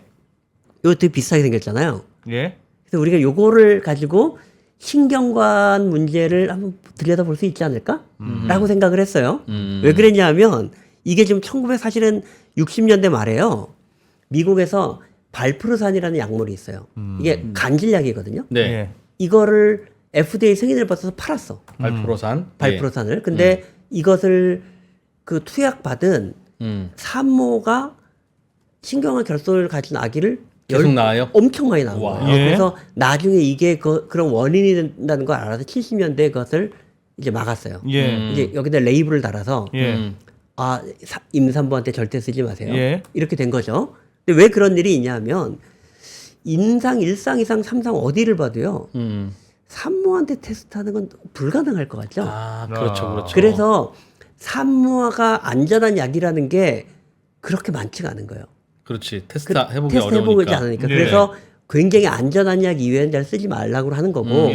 Speaker 4: 이거 되게 비슷하게 생겼잖아요.
Speaker 2: 예.
Speaker 4: 그래서 우리가 요거를 가지고 신경관 문제를 한번 들여다볼 수 있지 않을까라고 생각을 했어요. 왜 그랬냐면 이게 지금 사실은 60년대 말에요. 미국에서 발프루산이라는 약물이 있어요. 이게 간질약이거든요.
Speaker 3: 네.
Speaker 2: 예.
Speaker 4: 이거를 FDA 승인을 받아서 팔았어.
Speaker 3: 발프로산.
Speaker 4: 발프루산을. 근데 이것을 그 투약 받은 산모가 신경관 결손을 가진 아기를
Speaker 3: 계속 나와요?
Speaker 4: 엄청 많이 나온
Speaker 3: 우와.
Speaker 4: 거예요.
Speaker 2: 예.
Speaker 4: 그래서 나중에 이게 그런 원인이 된다는 걸 알아서 70년대에 그것을 이제 막았어요.
Speaker 2: 예.
Speaker 4: 이제 여기다 레이블을 달아서
Speaker 2: 예.
Speaker 4: 아 임산부한테 절대 쓰지 마세요.
Speaker 2: 예.
Speaker 4: 이렇게 된 거죠. 근데 왜 그런 일이 있냐면 인상, 1상, 2상, 3상 어디를 봐도요. 산모한테 테스트하는 건 불가능할 것 같죠.
Speaker 3: 아, 그렇죠, 그렇죠.
Speaker 4: 그래서 산모가 안전한 약이라는 게 그렇게 많지가 않은 거예요.
Speaker 3: 그렇지. 테스트
Speaker 4: 그
Speaker 3: 해보기
Speaker 4: 테스트 해보지
Speaker 3: 어려우니까.
Speaker 4: 않으니까.
Speaker 2: 네.
Speaker 4: 그래서 굉장히 안전한 약 이외에는 잘 쓰지 말라고 하는 거고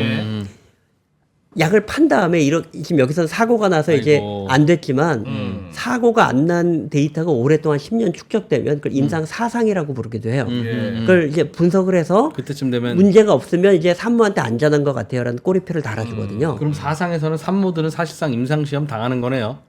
Speaker 4: 약을 판 다음에 지금 여기서 사고가 나서 이제
Speaker 3: 아이고.
Speaker 4: 안 됐지만 사고가 안 난 데이터가 오랫동안 10년 축적되면 그걸 임상 4상이라고 부르기도 해요. 그걸 이제 분석을 해서
Speaker 3: 그때쯤 되면
Speaker 4: 문제가 없으면 이제 산모한테 안전한 것 같아요라는 꼬리표를 달아주거든요.
Speaker 3: 그럼 사상에서는 산모들은 사실상 임상 시험 당하는 거네요.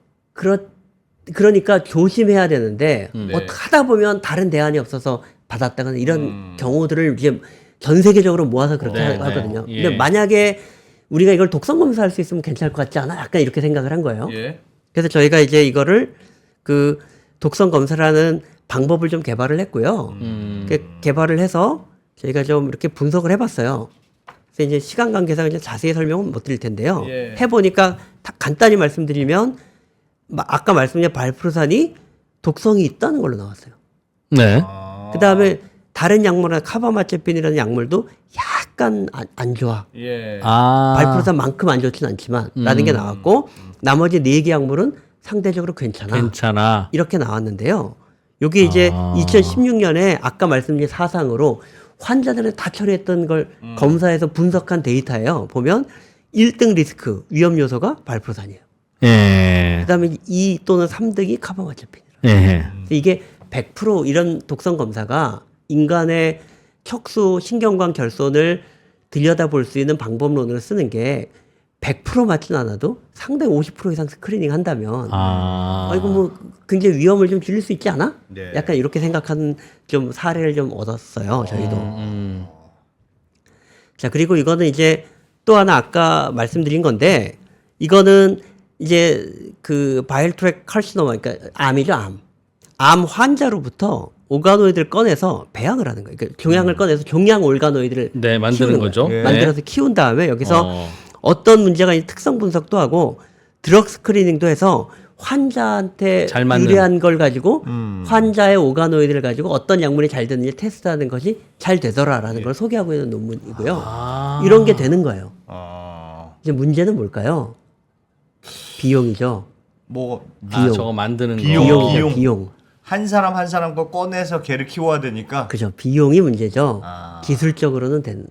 Speaker 4: 그러니까 조심해야 되는데
Speaker 3: 네.
Speaker 4: 하다 보면 다른 대안이 없어서 받았다거나 이런 경우들을 이제 전 세계적으로 모아서 그렇게
Speaker 3: 네,
Speaker 4: 하거든요.
Speaker 3: 네. 예.
Speaker 4: 근데 만약에 우리가 이걸 독성 검사할 수 있으면 괜찮을 것 같지 않아? 약간 이렇게 생각을 한 거예요.
Speaker 2: 예.
Speaker 4: 그래서 저희가 이제 이거를 그 독성 검사라는 방법을 좀 개발을 했고요. 개발을 해서 저희가 좀 이렇게 분석을 해봤어요. 그래서 이제 시간 관계상 이제 자세히 설명은 못 드릴 텐데요.
Speaker 2: 예.
Speaker 4: 해보니까 간단히 말씀드리면 아까 말씀드린 발프루산이 독성이 있다는 걸로 나왔어요.
Speaker 3: 네.
Speaker 4: 그 다음에 다른 약물이나 카바마체핀이라는 약물도 약간 안 좋아.
Speaker 2: 예.
Speaker 3: 아.
Speaker 4: 발프루산만큼 안 좋진 않지만 라는 게 나왔고 나머지 4개 약물은 상대적으로 괜찮아. 이렇게 나왔는데요. 여기 이제 2016년에 아까 말씀드린 사상으로 환자들은 다 처리했던 걸 검사해서 분석한 데이터예요. 보면 1등 리스크 위험 요소가 발프루산이에요.
Speaker 3: 예.
Speaker 4: 그다음에 2 또는 3등이 카바마체핀이에요.
Speaker 3: 예.
Speaker 4: 이게 100% 이런 독성 검사가 인간의 척수 신경관 결손을 들여다볼 수 있는 방법론을 쓰는 게 100% 맞진 않아도 상당히 50% 이상 스크리닝 한다면 이거 뭐 굉장히 위험을 좀 줄일 수 있지 않아?
Speaker 2: 네.
Speaker 4: 약간 이렇게 생각하는 좀 사례를 좀 얻었어요. 저희도. 자, 그리고 이거는 이제 또 하나 아까 말씀드린 건데 이거는 이제 그 바이오트랙 칼시노마 그러니까 암이죠, 암. 암 환자로부터 오가노이드를 꺼내서 배양을 하는 거예요. 그러니까 종양을 꺼내서 종양 올가노이드를
Speaker 3: 네, 만드는
Speaker 4: 키우는
Speaker 3: 거죠.
Speaker 4: 거예요.
Speaker 3: 예.
Speaker 4: 만들어서 키운 다음에 여기서 어떤 문제가 있는지 특성 분석도 하고 드럭 스크리닝도 해서 환자한테
Speaker 3: 잘 맞는.
Speaker 4: 유리한 걸 가지고 환자의 오가노이드를 가지고 어떤 약물이 잘 되는지 테스트하는 것이 잘 되더라라는 걸 소개하고 있는 논문이고요. 이런 게 되는 거예요. 이제 문제는 뭘까요? 비용이죠.
Speaker 2: 뭐
Speaker 3: 아, 저거 만드는
Speaker 2: 비용.
Speaker 3: 거.
Speaker 4: 비용이죠. 비용.
Speaker 2: 한 사람 한 사람 거 꺼내서 걔를 키워야 되니까.
Speaker 4: 그죠. 비용이 문제죠. 기술적으로는 된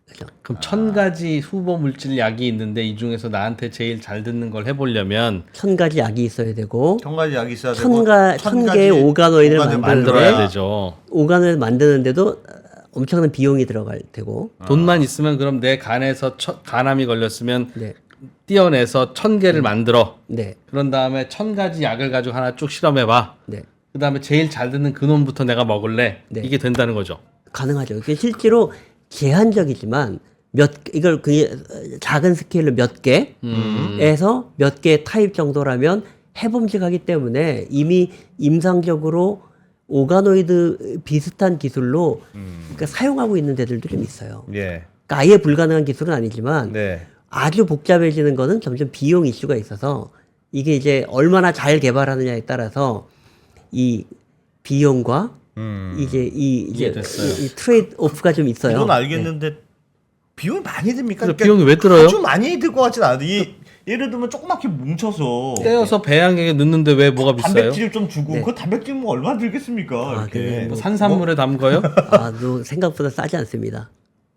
Speaker 4: 거죠.
Speaker 3: 그럼 1000가지 후보 물질 약이 있는데 이 중에서 나한테 제일 잘 듣는 걸 해보려면
Speaker 4: 1000가지 약이 있어야 되고
Speaker 2: 1000가지 약이 있어야 되고
Speaker 4: 1000개의 오가노이드를
Speaker 3: 만들어야 되죠.
Speaker 4: 오간을 만드는데도 엄청난 비용이 들어갈 테고.
Speaker 3: 돈만 있으면 그럼 내 간에서 간암이 걸렸으면
Speaker 4: 네.
Speaker 3: 띄어내서 1000개를 만들어.
Speaker 4: 네.
Speaker 3: 그런 다음에 1000가지 약을 가지고 하나 쭉 실험해봐.
Speaker 4: 네.
Speaker 3: 그 다음에 제일 잘 듣는 그 놈부터 내가 먹을래.
Speaker 4: 네.
Speaker 3: 이게 된다는 거죠.
Speaker 4: 가능하죠. 그게 실제로 제한적이지만 이걸 그 작은 스케일로 몇 개에서 몇 개의 타입 정도라면 해범직하기 때문에 이미 임상적으로 오가노이드 비슷한 기술로 그러니까 사용하고 있는 데들도 좀 있어요.
Speaker 2: 예.
Speaker 4: 그러니까 아예 불가능한 기술은 아니지만
Speaker 2: 네.
Speaker 4: 아주 복잡해지는 거는 점점 비용 이슈가 있어서 이게 이제 얼마나 잘 개발하느냐에 따라서 이 비용과 이제
Speaker 3: 이해됐어요.
Speaker 4: 이 트레이드 오프가 좀 있어요.
Speaker 2: 이건 알겠는데 비용이 많이 듭니까?
Speaker 3: 그래서 비용이 왜 들어요?
Speaker 2: 아주 많이 들 것 같진 않아요. 예를 들면 조그맣게 뭉쳐서
Speaker 3: 떼어서 배양액에 넣는데 왜 뭐가 비싸요?
Speaker 2: 단백질 좀 주고
Speaker 4: 네.
Speaker 2: 그 단백질 뭐 얼마 들겠습니까? 이렇게.
Speaker 4: 그게
Speaker 3: 뭐 산산물에 담궈요?
Speaker 4: 아, 생각보다 싸지 않습니다.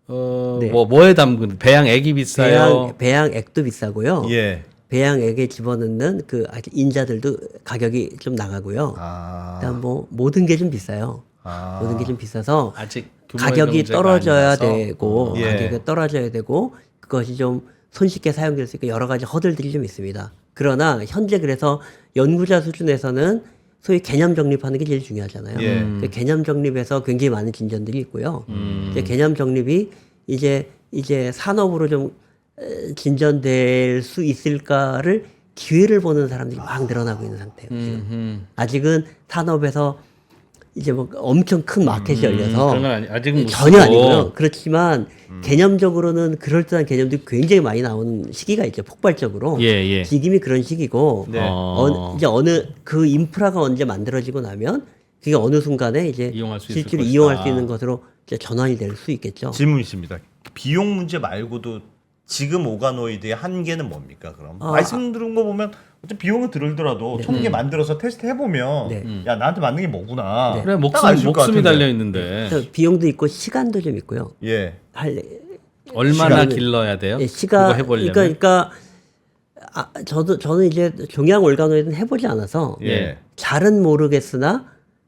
Speaker 4: 네.
Speaker 3: 뭐에 담근 배양액이 비싸요?
Speaker 4: 배양액도 비싸고요.
Speaker 2: 예.
Speaker 4: 배양액에 집어넣는 그 인자들도 가격이 좀 나가고요.
Speaker 2: 아.
Speaker 4: 일단 뭐 모든 게 좀 비싸요.
Speaker 2: 아.
Speaker 4: 모든 게 좀 비싸서
Speaker 3: 아직 규모의
Speaker 4: 가격이
Speaker 3: 경제가
Speaker 4: 떨어져야
Speaker 3: 아니라서.
Speaker 4: 되고
Speaker 2: 예.
Speaker 4: 가격이 떨어져야 되고 그것이 좀 손쉽게 사용될 수 있고 여러 가지 허들들이 좀 있습니다. 그러나 현재 그래서 연구자 수준에서는 소위 개념 정립하는 게 제일 중요하잖아요.
Speaker 2: 예.
Speaker 4: 그 개념 정립에서 굉장히 많은 진전들이 있고요. 이제 개념 정립이 이제 산업으로 좀 진전될 수 있을까를 기회를 보는 사람들이 막 늘어나고 있는 상태예요. 지금. 아직은 산업에서 이제 뭐 엄청 큰 마켓이 열려서
Speaker 3: 그런 건 아직은 못
Speaker 4: 전혀
Speaker 3: 쓰고.
Speaker 4: 아니고요. 그렇지만 개념적으로는 그럴듯한 개념들이 굉장히 많이 나오는 시기가 있죠. 폭발적으로.
Speaker 3: 예.
Speaker 4: 지금이 그런 시기고
Speaker 2: 네.
Speaker 4: 이제 어느 그 인프라가 언제 만들어지고 나면 그게 어느 순간에 이제
Speaker 3: 이용할 수 있을
Speaker 4: 실제로
Speaker 3: 것이다.
Speaker 4: 이용할 수 있는 것으로 이제 전환이 될 수 있겠죠.
Speaker 2: 질문 있습니다. 비용 문제 말고도 지금 오가노이드의 한계는 뭡니까? 그럼
Speaker 4: 아,
Speaker 2: 말씀 들은 거 보면 어차피 비용은 들더라도 1000개 만들어서 테스트 해보면
Speaker 4: 네.
Speaker 2: 야 나한테 맞는 게 뭐구나.
Speaker 3: 그래
Speaker 2: 딱 알 수 있을 것
Speaker 3: 목숨이
Speaker 2: 같은데.
Speaker 3: 달려 있는데
Speaker 4: 그래서 비용도 있고 시간도 좀 있고요.
Speaker 2: 예.
Speaker 3: 얼마나
Speaker 4: 시간은-
Speaker 3: 길러야 돼요?
Speaker 4: 예,
Speaker 3: 그거 해보려면
Speaker 4: 그러니까 저는 이제 종양 올가노이드는 해보지 않아서
Speaker 2: 예.
Speaker 4: 잘은 모르겠으나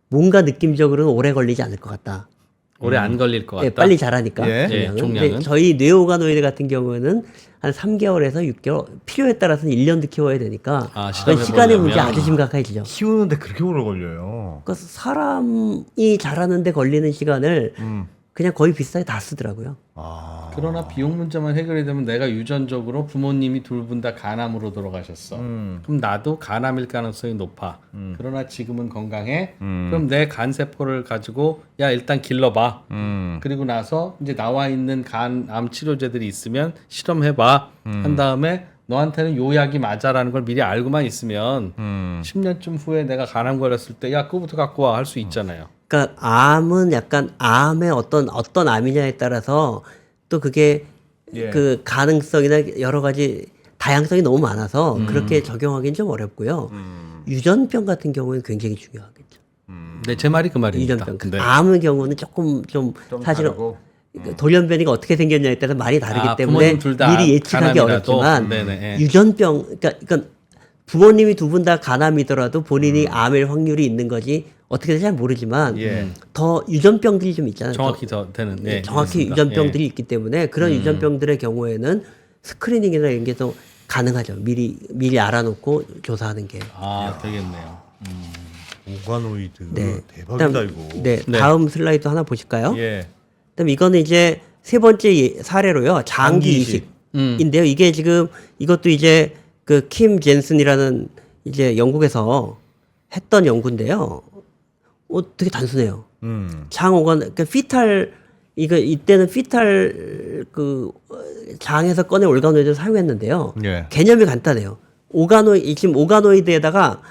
Speaker 4: 뭔가 느낌적으로는 오래 걸리지 않을 것 같다.
Speaker 3: 오래 안 걸릴 것 같다.
Speaker 4: 예, 빨리 자라니까.
Speaker 2: 예.
Speaker 3: 예,
Speaker 4: 종양은.
Speaker 3: 종양은.
Speaker 4: 근데 저희 뇌오가노이드 같은 경우에는 한 3개월에서 6개월 필요에 따라서는 1년도 키워야 되니까
Speaker 3: 시험해
Speaker 4: 시간의 문제
Speaker 3: 보려면.
Speaker 4: 아주 심각해지죠.
Speaker 2: 키우는데 그렇게 오래 걸려요.
Speaker 4: 그러니까 사람이 자라는데 걸리는 시간을 그냥 거의 비슷하게 다 쓰더라고요.
Speaker 2: 아.
Speaker 3: 그러나 비용 문제만 해결이 되면 내가 유전적으로 부모님이 둘 분 다 간암으로 돌아가셨어. 그럼 나도 간암일 가능성이 높아. 그러나 지금은 건강해. 그럼 내 간 세포를 가지고 야 일단 길러봐. 그리고 나서 이제 나와 있는 간암 치료제들이 있으면 실험해봐. 한 다음에 너한테는 요 약이 맞아라는 걸 미리 알고만 있으면 10년쯤 후에 내가 간암 걸렸을 때 야 그거부터 갖고 와 할 수 있잖아요.
Speaker 4: 그러니까 암은 약간 암의 어떤 암이냐에 따라서 또 그게
Speaker 2: 예.
Speaker 4: 그 가능성이나 여러 가지 다양성이 너무 많아서 그렇게 적용하기는 좀 어렵고요. 유전병 같은 경우는 굉장히 중요하겠죠.
Speaker 3: 네, 제 말이 그 말입니다.
Speaker 4: 유전병.
Speaker 3: 네.
Speaker 4: 암의 경우는 조금 좀 사실은
Speaker 3: 다르고.
Speaker 4: 그 돌연변이가 어떻게 생겼냐에 따라서 많이 다르기 때문에
Speaker 3: 부모님 둘다
Speaker 4: 미리 예측하기
Speaker 3: 간암이라도.
Speaker 4: 어렵지만
Speaker 3: 네네, 예.
Speaker 4: 유전병 그러니까 부모님이 두 분 다 간암이더라도 본인이 암일 확률이 있는 거지 어떻게 잘 모르지만
Speaker 2: 예.
Speaker 4: 더 유전병들이 좀 있잖아요.
Speaker 3: 정확히 더 되는. 네,
Speaker 4: 정확히
Speaker 3: 그렇습니다.
Speaker 4: 유전병들이 있기 때문에 그런 유전병들의 경우에는 스크리닝이나 이런 게 또 가능하죠. 미리 알아놓고 조사하는 게.
Speaker 3: 되겠네요.
Speaker 2: 오가노이드
Speaker 4: 네.
Speaker 2: 대박이다
Speaker 4: 그다음-
Speaker 2: 이거.
Speaker 4: 네,
Speaker 3: 네.
Speaker 4: 다음 슬라이드 하나 보실까요?
Speaker 2: 예.
Speaker 4: 그다음 이거는 이제 세 번째 사례로요. 장기
Speaker 2: 장기 이식.
Speaker 4: 이식인데요. 이게 지금 이것도 이제 그 킴 젠슨이라는 이제 영국에서 했던 연구인데요. 되게 단순해요. 장오간 그러니까 피탈 이때는 피탈 그 장에서 꺼낸 올가노이드를 사용했는데요.
Speaker 2: 예.
Speaker 4: 개념이 간단해요. 지금 오가노이드에다가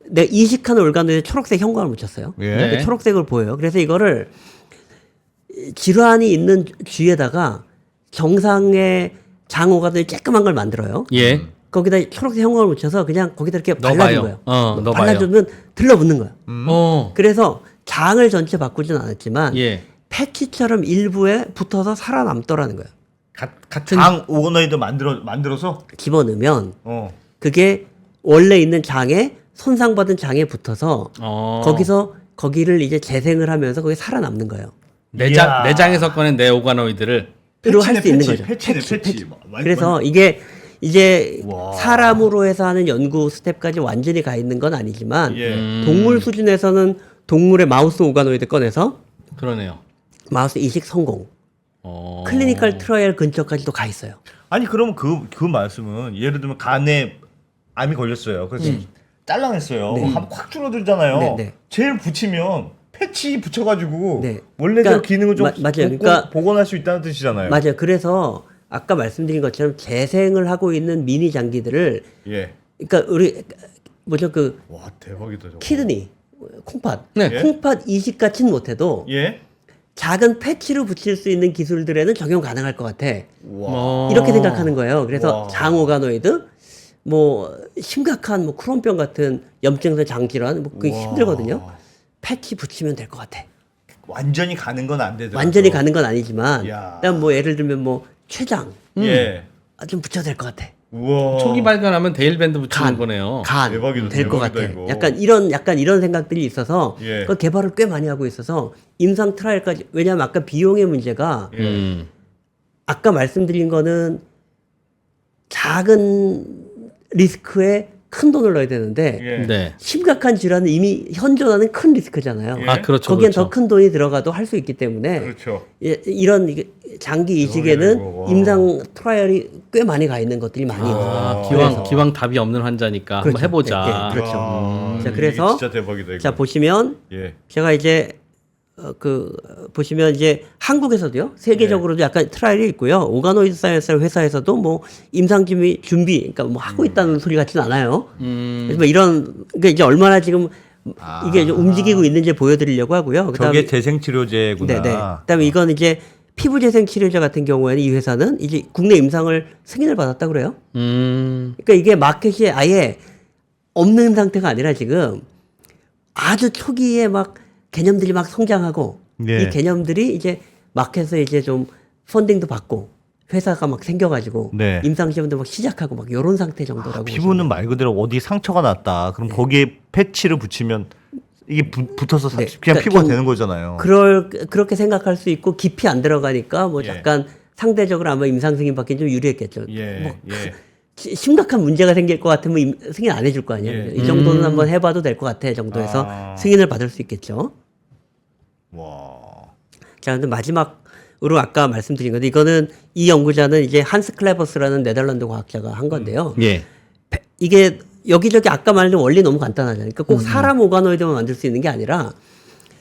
Speaker 4: 내가 이식하는 올가노이드에 초록색 형광을 묻혔어요.
Speaker 2: 예.
Speaker 3: 네.
Speaker 4: 초록색을 보여요. 그래서 이거를 질환이 있는 쥐에다가 정상의 장오가노이드 쬐끄만 걸 만들어요.
Speaker 3: 예.
Speaker 4: 거기다 초록색 형광을 묻혀서 그냥 거기다 이렇게
Speaker 3: 넣어봐요.
Speaker 4: 발라준 거예요.
Speaker 3: 넣어봐요.
Speaker 4: 발라주면 들러붙는 거예요.
Speaker 3: 어.
Speaker 4: 그래서 장을 전체 바꾸진 않았지만
Speaker 3: 예.
Speaker 4: 패치처럼 일부에 붙어서 살아남더라는 거예요.
Speaker 3: 같은
Speaker 2: 장 오가노이드 만들어서
Speaker 4: 집어넣으면
Speaker 2: 어.
Speaker 4: 그게 원래 있는 장에 손상받은 장에 붙어서 거기를 이제 재생을 하면서 거기 살아남는 거예요.
Speaker 2: 이야.
Speaker 3: 내장에서 꺼낸 네오가노이드를
Speaker 4: 로 할 수 있는 거죠.
Speaker 2: 패치.
Speaker 4: 그래서 이게 이제
Speaker 2: 와.
Speaker 4: 사람으로 해서 하는 연구 스텝까지 완전히 가 있는 건 아니지만
Speaker 2: 예.
Speaker 4: 동물 수준에서는 동물의 마우스 오가노이드 꺼내서
Speaker 3: 그러네요.
Speaker 4: 마우스 이식 성공. 클리니컬 트라이얼 근처까지도 가 있어요.
Speaker 2: 아니 그러면 그 말씀은 예를 들면 간에 암이 걸렸어요. 그래서 잘라냈어요.
Speaker 4: 네.
Speaker 2: 확 줄어들잖아요.
Speaker 4: 네, 네.
Speaker 2: 젤 붙이면 패치 붙여가지고
Speaker 4: 네.
Speaker 2: 원래대로
Speaker 4: 그러니까
Speaker 2: 기능을 좀
Speaker 4: 맞아요. 그러니까
Speaker 2: 복원할 수 있다는 뜻이잖아요.
Speaker 4: 맞아요. 그래서 아까 말씀드린 것처럼 재생을 하고 있는 미니 장기들을
Speaker 2: 예.
Speaker 4: 그러니까 우리 뭐죠 그
Speaker 2: 와 대박이다 저거.
Speaker 4: 키드니 콩팥
Speaker 3: 네.
Speaker 4: 콩팥 이식 같지는 못해도
Speaker 2: 예.
Speaker 4: 작은 패치로 붙일 수 있는 기술들에는 적용 가능할 것 같아.
Speaker 2: 와.
Speaker 4: 이렇게 생각하는 거예요. 그래서
Speaker 2: 와.
Speaker 4: 장오가노이드 뭐 심각한 뭐 크론병 같은 염증성 장질환 뭐 그게
Speaker 2: 와.
Speaker 4: 힘들거든요. 패치 붙이면 될 것 같아.
Speaker 2: 완전히 가는 건 안 되더라도.
Speaker 4: 완전히 가는 건 아니지만
Speaker 2: 야.
Speaker 4: 그다음 뭐 예를 들면 뭐 췌장
Speaker 2: 예.
Speaker 4: 좀 붙여도 될 것 같아.
Speaker 2: 우와.
Speaker 3: 초기 발견하면 데일밴드 붙이는
Speaker 4: 간.
Speaker 3: 거네요.
Speaker 4: 간
Speaker 2: 대박이다,
Speaker 4: 될 것 같아.
Speaker 2: 대박이다, 이거.
Speaker 4: 약간 이런 생각들이 있어서
Speaker 2: 예.
Speaker 4: 그 개발을 꽤 많이 하고 있어서 임상 트라이까지 왜냐하면 아까 비용의 문제가
Speaker 3: 음.
Speaker 4: 아까 말씀드린 거는 작은 리스크에 큰 돈을 넣어야 되는데
Speaker 2: 예.
Speaker 3: 네.
Speaker 4: 심각한 질환은 이미 현존하는 큰 리스크잖아요.
Speaker 2: 예.
Speaker 3: 아 그렇죠.
Speaker 4: 거기엔
Speaker 3: 그렇죠.
Speaker 4: 더 큰 돈이 들어가도 할 수 있기 때문에
Speaker 2: 그렇죠.
Speaker 4: 이런 장기
Speaker 2: 이거.
Speaker 4: 이식에는
Speaker 2: 와.
Speaker 4: 임상 트라이얼이 꽤 많이 가 있는 것들이 많이 있어요.
Speaker 3: 아,
Speaker 2: 그래서.
Speaker 3: 기왕 답이 없는 환자니까
Speaker 4: 그렇죠.
Speaker 3: 한번 해보자.
Speaker 4: 네, 네, 그렇죠.
Speaker 2: 와,
Speaker 4: 자,
Speaker 2: 이게
Speaker 4: 그래서
Speaker 2: 진짜 대박이다 이거.
Speaker 4: 자 보시면
Speaker 2: 예.
Speaker 4: 제가 이제 보시면 이제 한국에서도요 세계적으로도 약간 트라이얼이 있고요 오가노이드 사이언스 회사에서도 뭐 임상 준비 그러니까 뭐 하고 있다는 소리 같지는 않아요. 그래서 뭐 이런 그러니까 이제 얼마나 지금 이게 좀 움직이고 있는지 보여드리려고 하고요.
Speaker 2: 저게 재생 치료제구나.
Speaker 4: 네네. 그다음에 이건 이제 피부 재생 치료제 같은 경우에는 이 회사는 이제 국내 임상을 승인을 받았다 그래요. 그러니까 이게 마켓이 아예 없는 상태가 아니라 지금 아주 초기에 막 개념들이 막 성장하고
Speaker 2: 네.
Speaker 4: 이 개념들이 이제 마켓에서 이제 좀 펀딩도 받고 회사가 막 생겨가지고
Speaker 2: 네.
Speaker 4: 임상 시험도 막 시작하고 막 이런 상태 정도라고.
Speaker 2: 피부는 말 그대로 어디 상처가 났다. 그럼 거기에 패치를 붙이면 이게 붙어서
Speaker 4: 네.
Speaker 2: 그냥
Speaker 4: 그러니까
Speaker 2: 피부가
Speaker 4: 좀
Speaker 2: 되는 거잖아요.
Speaker 4: 그렇게 생각할 수 있고 깊이 안 들어가니까 뭐
Speaker 2: 예.
Speaker 4: 약간 상대적으로 아마 임상 승인 받기 좀 유리했겠죠.
Speaker 2: 예.
Speaker 4: 뭐
Speaker 2: 예.
Speaker 4: 심각한 문제가 생길 것 같으면 승인 안 해줄 거 아니에요.
Speaker 2: 예.
Speaker 4: 이 정도는 한번 해봐도 될 것 같아 정도에서
Speaker 2: 아.
Speaker 4: 승인을 받을 수 있겠죠.
Speaker 2: 와.
Speaker 4: 자, 근데 마지막으로 아까 말씀드린 건데 이거는 이 연구자는 이제 한스 클레버스라는 네덜란드 과학자가 한 건데요.
Speaker 3: 예.
Speaker 4: 이게 여기저기 아까 말한 원리 너무 간단하잖아요. 그러니까 꼭 사람 오가노이드만 만들 수 있는 게 아니라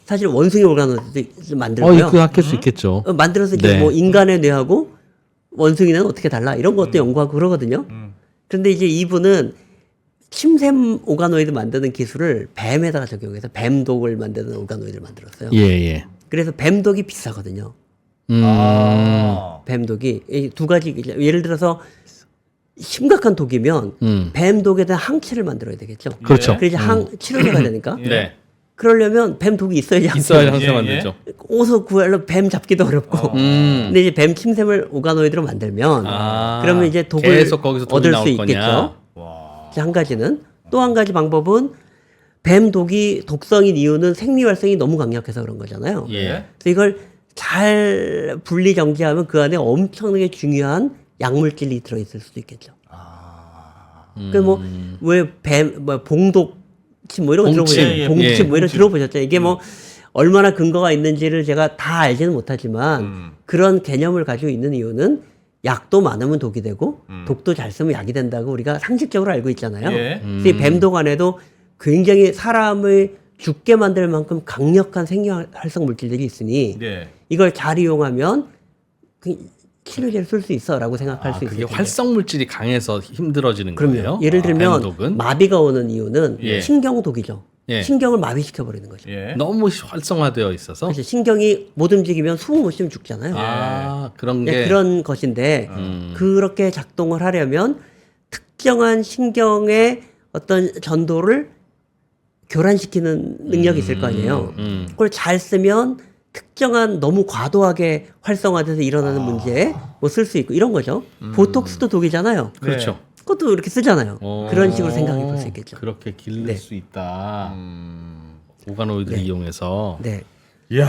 Speaker 4: 사실 원숭이 오가노이드도 만들고요.
Speaker 3: 이거 학할 수 있겠죠.
Speaker 4: 만들어서 이제
Speaker 3: 네.
Speaker 4: 뭐 인간의 뇌하고 원숭이는 어떻게 달라 이런 것도 연구하고 그러거든요. 그런데 이제 이분은 침샘 오가노이드 만드는 기술을 뱀에다가 적용해서 뱀독을 만드는 오가노이드를 만들었어요.
Speaker 3: 예, 예.
Speaker 4: 그래서 뱀독이 비싸거든요.
Speaker 2: 아.
Speaker 4: 뱀독이 이 두 가지 예를 들어서 심각한 독이면 뱀독에 대한 항체를 만들어야 되겠죠.
Speaker 3: 그렇죠.
Speaker 4: 그래서 치료제가 되니까.
Speaker 3: 네.
Speaker 4: 그러려면 뱀독이 있어야지.
Speaker 3: 있어야
Speaker 4: 항체가.
Speaker 3: 항체
Speaker 2: 예,
Speaker 3: 만들죠.
Speaker 4: 어디서 구하려 뱀 잡기도 어렵고. 근데 이제 뱀 침샘을 오가노이드로 만들면 그러면 이제 독을
Speaker 3: 계속 거기서 독이
Speaker 4: 얻을
Speaker 3: 나올
Speaker 4: 수 있겠죠.
Speaker 3: 거냐?
Speaker 2: 와.
Speaker 4: 한 가지는 또 한 가지 방법은 뱀 독이 독성인 이유는 생리 활성이 너무 강력해서 그런 거잖아요.
Speaker 3: 예.
Speaker 4: 그래서 이걸 잘 분리 정제하면 그 안에 엄청나게 중요한 약물질이 들어있을 수도 있겠죠. 그러니까 뭐 봉독침 뭐 이런 거
Speaker 3: 봉침.
Speaker 4: 들어보셨죠?
Speaker 3: 예,
Speaker 4: 봉침 뭐 이런 거
Speaker 2: 봉침.
Speaker 4: 들어보셨죠? 이게 뭐 얼마나 근거가 있는지를 제가 다 알지는 못하지만 그런 개념을 가지고 있는 이유는 약도 많으면 독이 되고 독도 잘 쓰면 약이 된다고 우리가 상식적으로 알고 있잖아요.
Speaker 2: 예.
Speaker 4: 그래서 이 뱀독 안에도 굉장히 사람을 죽게 만들 만큼 강력한 생리활성 물질들이 있으니
Speaker 2: 네.
Speaker 4: 이걸 잘 이용하면 그 치료제를 쓸 수 있어라고 생각할 수
Speaker 3: 그게
Speaker 4: 있어요.
Speaker 3: 활성 물질이 강해서 힘들어지는
Speaker 4: 그럼요.
Speaker 3: 거예요.
Speaker 4: 예를 들면
Speaker 3: 뱀독은
Speaker 4: 마비가 오는 이유는
Speaker 3: 예.
Speaker 4: 신경독이죠.
Speaker 3: 예.
Speaker 4: 신경을 마비시켜 버리는 거죠.
Speaker 2: 예.
Speaker 3: 너무 활성화되어 있어서
Speaker 4: 그래서 신경이 못 움직이면 숨을 못 쉬면 죽잖아요.
Speaker 3: 아 그런
Speaker 4: 네,
Speaker 3: 게
Speaker 4: 그런 것인데 그렇게 작동을 하려면 특정한 신경의 어떤 전도를 교란시키는 능력이 있을 거 아니에요. 그걸 잘 쓰면 특정한 너무 과도하게 활성화돼서 일어나는 문제에 뭐 쓸 수 있고 이런 거죠. 보톡스도 독이잖아요.
Speaker 3: 그렇죠.
Speaker 4: 그것도 이렇게 쓰잖아요.
Speaker 3: 어,
Speaker 4: 그런 식으로 생각해 볼 수 있겠죠.
Speaker 3: 그렇게 기를
Speaker 4: 네.
Speaker 3: 수 있다. 오가노이드를 이용해서
Speaker 4: 네.
Speaker 2: 이야.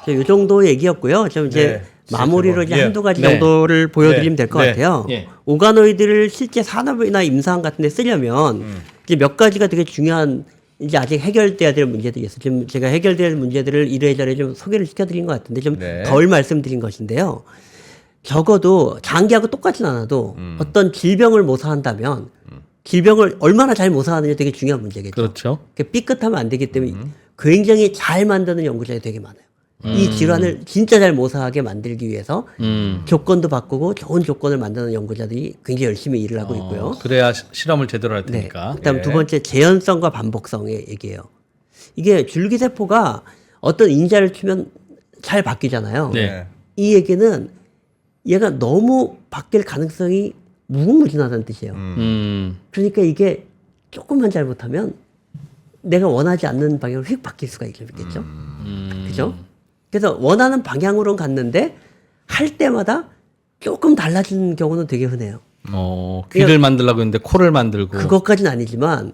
Speaker 4: 이 정도 얘기였고요. 좀 이제
Speaker 2: 네,
Speaker 4: 마무리로 이제
Speaker 2: 예.
Speaker 4: 한두 가지
Speaker 3: 네.
Speaker 4: 정도를 보여드리면 될 것
Speaker 2: 네.
Speaker 4: 같아요.
Speaker 3: 예.
Speaker 4: 오가노이드를 실제 산업이나 임상 같은 데 쓰려면 이제 몇 가지가 되게 중요한 이제 아직 해결돼야 될 문제들이 있어요. 지금 제가 해결돼야 될 문제들을 이래저래 좀 소개를 시켜드린 것 같은데 좀
Speaker 2: 네.
Speaker 4: 덜 말씀드린 것인데요. 적어도 장기하고 똑같진 않아도 어떤 질병을 모사한다면 질병을 얼마나 잘 모사하느냐 되게 중요한 문제겠죠.
Speaker 3: 그렇죠.
Speaker 4: 그러니까 삐끗하면 안 되기 때문에 굉장히 잘 만드는 연구자들이 되게 많아요. 이 질환을 진짜 잘 모사하게 만들기 위해서 조건도 바꾸고 좋은 조건을 만드는 연구자들이 굉장히 열심히 일을 하고 있고요.
Speaker 3: 그래야 실험을 제대로 할
Speaker 4: 네.
Speaker 3: 테니까.
Speaker 4: 그다음
Speaker 2: 예.
Speaker 4: 두 번째 재현성과 반복성의 얘기예요. 이게 줄기세포가 어떤 인자를 주면 잘 바뀌잖아요.
Speaker 3: 네.
Speaker 4: 이 얘기는 얘가 너무 바뀔 가능성이 무궁무진하다는 뜻이에요. 그러니까 이게 조금만 잘못하면 내가 원하지 않는 방향으로 휙 바뀔 수가 있겠죠. 그죠? 그래서 원하는 방향으로는 갔는데 할 때마다 조금 달라지는 경우는 되게 흔해요.
Speaker 3: 귀를 만들려고 했는데 코를 만들고.
Speaker 4: 그것까지는 아니지만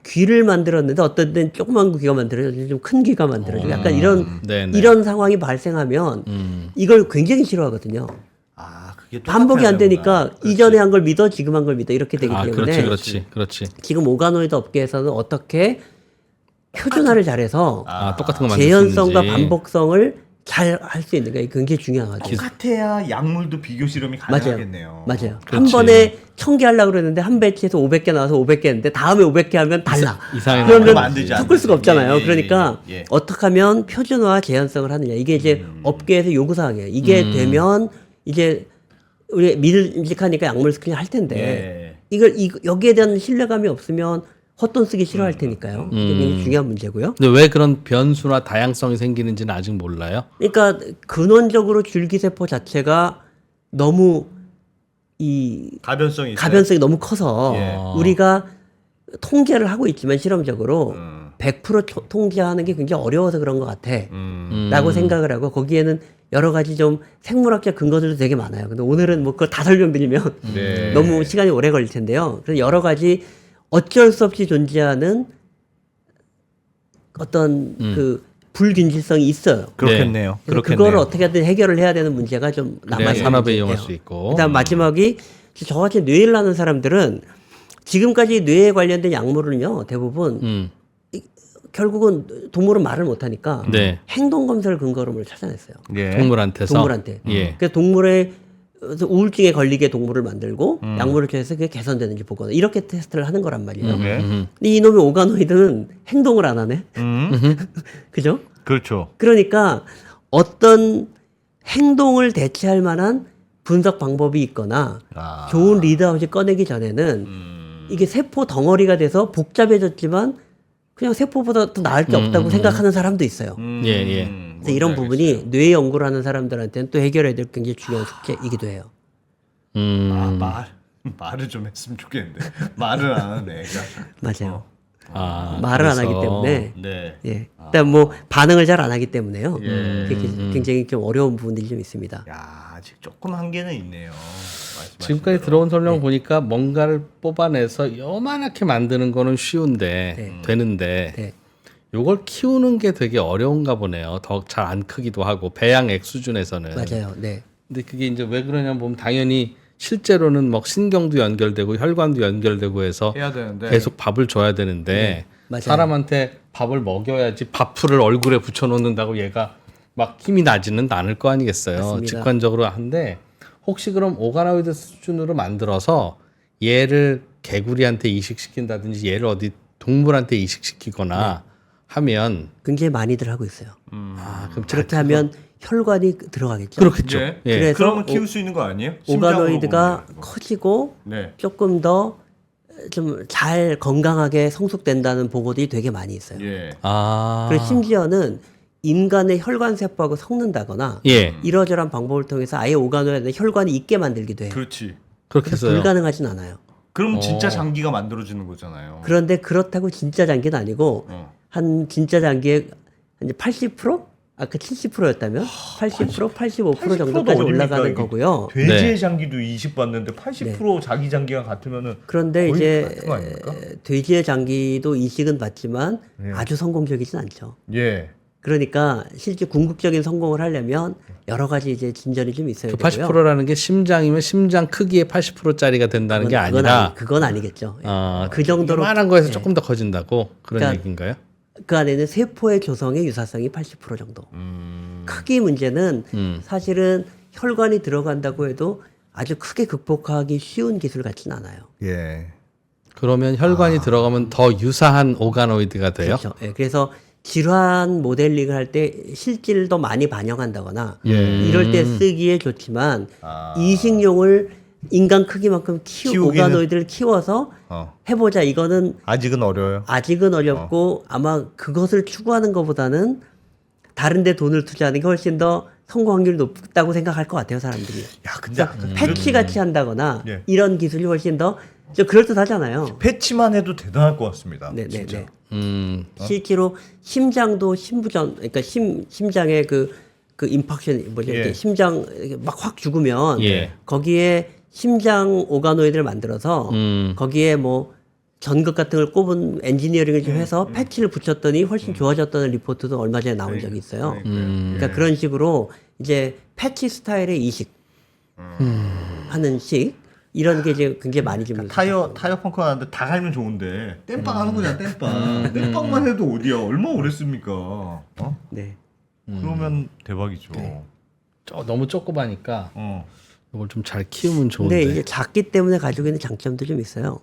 Speaker 4: 귀를 만들었는데 어떤 때는 조그만 귀가 만들어지고 좀 큰 귀가 만들어지고 약간
Speaker 3: 네네.
Speaker 4: 이런 상황이 발생하면 이걸 굉장히 싫어하거든요.
Speaker 2: 아, 그게
Speaker 4: 반복이 안
Speaker 2: 똑같아야
Speaker 4: 되니까
Speaker 2: 되는구나.
Speaker 4: 이전에 한 걸 믿어 지금 한 걸 믿어 이렇게 되기
Speaker 3: 아,
Speaker 4: 때문에
Speaker 3: 그렇지.
Speaker 4: 지금 오가노이드 업계에서는 어떻게 표준화를 잘해서
Speaker 3: 똑같은 거 만들 수
Speaker 4: 재현성과
Speaker 3: 있는지.
Speaker 4: 반복성을 잘 할 수 있는 게 굉장히 중요하거든요.
Speaker 2: 똑같아야 약물도 비교 실험이 가능하겠네요.
Speaker 4: 맞아요. 한
Speaker 3: 그렇지.
Speaker 4: 번에 1000개 하려고 그랬는데 한 배치에서 500개 나와서 500개 했는데 다음에 500개 하면 달라.
Speaker 3: 이상해.
Speaker 4: 그러면
Speaker 2: 그러면 안 되지, 안
Speaker 4: 섞을 수가
Speaker 2: 되지.
Speaker 4: 없잖아요.
Speaker 2: 예, 예,
Speaker 4: 그러니까
Speaker 2: 예, 예.
Speaker 4: 어떻게 하면 표준화 재현성을 하느냐. 이게 이제 업계에서 요구사항이에요. 이게 되면 이제 우리 믿을직하니까 약물 스크린 할 텐데 여기에 대한 신뢰감이 없으면 헛돈 쓰기 싫어할 테니까요. 이게 굉장히 중요한 문제고요.
Speaker 3: 근데 왜 그런 변수나 다양성이 생기는지는 아직 몰라요.
Speaker 4: 그러니까 근원적으로 줄기세포 자체가 너무 이
Speaker 2: 가변성이 있어요.
Speaker 4: 가변성이 너무 커서
Speaker 2: 예.
Speaker 4: 우리가 통제를 하고 있지만 실험적으로 100% 통제하는 게 굉장히 어려워서 그런 것 같아. 라고 생각을 하고 거기에는 여러 가지 좀 생물학적 근거들도 되게 많아요. 근데 오늘은 뭐 그걸 다 설명드리면
Speaker 2: 네.
Speaker 4: 너무 시간이 오래 걸릴 텐데요. 그래서 여러 가지 어쩔 수 없이 존재하는 어떤 그 불균질성이 있어요.
Speaker 2: 그렇겠네요.
Speaker 4: 그래서
Speaker 2: 그렇겠네요.
Speaker 4: 그거를 어떻게든 해결을 해야 되는 문제가 좀
Speaker 3: 그래야
Speaker 4: 남아있는
Speaker 3: 산업에
Speaker 4: 문제예요.
Speaker 3: 이용할 수 있고.
Speaker 4: 그다음 마지막이 저같이 뇌를 하는 사람들은 지금까지 뇌에 관련된 약물은요 대부분 결국은 동물은 말을 못하니까
Speaker 3: 네.
Speaker 4: 행동 검사를 근거로 찾아냈어요.
Speaker 2: 예.
Speaker 3: 동물한테서.
Speaker 4: 동물한테.
Speaker 3: 예.
Speaker 4: 그래서 동물의 우울증에 걸리게 동물을 만들고 약물을 줘서 그게 개선되는지 보거나 이렇게 테스트를 하는 거란 말이에요.
Speaker 2: 네.
Speaker 4: 근데 이놈의 오가노이드는 행동을 안 하네. 그죠?
Speaker 2: 그렇죠.
Speaker 4: 그러니까 어떤 행동을 대체할 만한 분석 방법이 있거나 좋은 리드아웃이 꺼내기 전에는 이게 세포 덩어리가 돼서 복잡해졌지만 그냥 세포보다 더 나을 게 없다고 생각하는 사람도 있어요.
Speaker 3: 예.
Speaker 4: 그래서 이런 부분이 뇌 연구를 하는 사람들한테는 또 해결해야 될 굉장히 중요한 숙제이기도 해요.
Speaker 2: 말을 좀 했으면 좋겠는데 말을 안 하네. 애가.
Speaker 4: 맞아요.
Speaker 3: 아,
Speaker 4: 말을 안 하기
Speaker 3: 그래서.
Speaker 4: 때문에
Speaker 2: 네.
Speaker 4: 예. 일단 뭐 반응을 잘 안 하기 때문에요.
Speaker 2: 예.
Speaker 4: 그게 굉장히 좀 어려운 부분들이 좀 있습니다.
Speaker 2: 야, 아직 조금 한계는 있네요. 말씀하신
Speaker 3: 지금까지
Speaker 2: 대로.
Speaker 3: 들어온 설명 보니까 뭔가를 뽑아내서 요만하게 만드는 거는 쉬운데
Speaker 4: 네.
Speaker 3: 되는데
Speaker 4: 네.
Speaker 3: 요걸 키우는 게 되게 어려운가 보네요. 더 잘 안 크기도 하고 배양액 수준에서는.
Speaker 4: 맞아요. 네.
Speaker 3: 근데 그게 이제 왜 그러냐면 보면 당연히 실제로는 뭐 신경도 연결되고 혈관도 연결되고 해서
Speaker 2: 해야 되는데
Speaker 3: 계속 밥을 줘야 되는데
Speaker 4: 네, 맞아요.
Speaker 3: 사람한테 밥을 먹여야지 밥풀을 얼굴에 붙여놓는다고 얘가 막 힘이 나지는 않을 거 아니겠어요.
Speaker 4: 맞습니다.
Speaker 3: 직관적으로 한데 혹시 그럼 오가노이드 수준으로 만들어서 얘를 개구리한테 이식시킨다든지 얘를 어디 동물한테 이식시키거나 하면
Speaker 4: 굉장히 많이들 하고 있어요.
Speaker 3: 그럼
Speaker 4: 그렇게 하면 혈관이 들어가겠죠.
Speaker 3: 그렇겠죠.
Speaker 2: 예.
Speaker 3: 예.
Speaker 4: 그래서
Speaker 2: 그러면 키울 수 있는 거 아니에요? 심장으로
Speaker 4: 오가노이드가
Speaker 2: 보면.
Speaker 4: 커지고
Speaker 2: 네.
Speaker 4: 조금 더 좀 잘 건강하게 성숙된다는 보고들이 되게 많이 있어요.
Speaker 2: 예.
Speaker 3: 아.
Speaker 4: 그리고 심지어는 인간의 혈관 세포하고 섞는다거나
Speaker 3: 예.
Speaker 4: 이러저러한 방법을 통해서 아예 오가노이드 혈관이 있게 만들기도 해요.
Speaker 2: 그렇지.
Speaker 3: 그렇게
Speaker 4: 그래서
Speaker 3: 해서요.
Speaker 4: 불가능하진 않아요.
Speaker 2: 그럼 진짜 장기가 만들어지는 거잖아요.
Speaker 4: 그런데 그렇다고 진짜 장기는 아니고 한 진짜 장기의 이제 80%? 아까 70%였다면 80%, 85% 정도까지 올라가는 거고요.
Speaker 2: 돼지의
Speaker 3: 네.
Speaker 2: 장기도 20 봤는데 80% 자기 장기가 같으면은
Speaker 4: 그런데
Speaker 2: 거의
Speaker 4: 이제
Speaker 2: 같은 거 아닙니까?
Speaker 4: 돼지의 장기도 이식은 받지만
Speaker 2: 예.
Speaker 4: 아주 성공적이진 않죠.
Speaker 2: 예.
Speaker 4: 그러니까 실제 궁극적인 성공을 하려면 여러 가지 이제 진전이 좀 있어야
Speaker 3: 그
Speaker 4: 되고요.
Speaker 3: 80%라는 게 심장이면 심장 크기의 80%짜리가 된다는 게 아니라
Speaker 4: 그건 아니겠죠. 예.
Speaker 3: 어,
Speaker 4: 그 정도로
Speaker 3: 요만한 거에서
Speaker 4: 예.
Speaker 3: 조금 더 커진다고 그런
Speaker 4: 그러니까
Speaker 3: 얘기인가요?
Speaker 4: 그 안에는 세포의 조성의 유사성이 80% 정도. 크기 문제는 사실은 혈관이 들어간다고 해도 아주 크게 극복하기 쉬운 기술 같지는 않아요.
Speaker 2: 예.
Speaker 3: 그러면 혈관이 들어가면 더 유사한 오가노이드가 돼요?
Speaker 4: 그렇죠. 예, 그래서 질환 모델링을 할 때 실질도 많이 반영한다거나 이럴 때 쓰기에 좋지만 이식용을 인간 크기만큼
Speaker 2: 키우기는?
Speaker 4: 오가노이드를 키워서 해보자. 이거는
Speaker 2: 아직은 어려워요.
Speaker 4: 아직은 어렵고 아마 그것을 추구하는 것보다는 다른 데 돈을 투자하는 게 훨씬 더 성공 확률이 높다고 생각할 것 같아요, 사람들이.
Speaker 2: 야, 근데
Speaker 4: 패치 같이 한다거나
Speaker 2: 예.
Speaker 4: 이런 기술이 훨씬 더 그럴듯하잖아요.
Speaker 2: 패치만 해도 대단할 것 같습니다.
Speaker 4: 네, 네,
Speaker 2: 진짜.
Speaker 4: 네. 실제로 심장도 심부전, 그러니까 심장의 그 임팍션 뭐죠?
Speaker 2: 예.
Speaker 4: 이렇게 심장 막 확 죽으면
Speaker 3: 예.
Speaker 4: 거기에 심장 오가노이드를 만들어서 거기에 뭐 전극 같은 걸 꼽은 엔지니어링을 좀 해서 패치를 붙였더니 훨씬 좋아졌다는 리포트도 얼마 전에 나온 적이 있어요. 그러니까 그런 식으로 이제 패치 스타일의 이식 하는 식 이런 게 이제 굉장히 많이 좀
Speaker 2: 타이어 펑크가 나는데 다 갈면 좋은데 땜빵 하는 거잖아. 땜빵. 땜빵만 해도 어디야? 얼마나 오래 씁니까?
Speaker 4: 네.
Speaker 2: 그러면 대박이죠.
Speaker 3: 너무 조그마니까
Speaker 2: 어.
Speaker 3: 이걸 좀 잘 키우면 좋은데.
Speaker 4: 근데 이제 작기 때문에 가지고 있는 장점도 좀 있어요.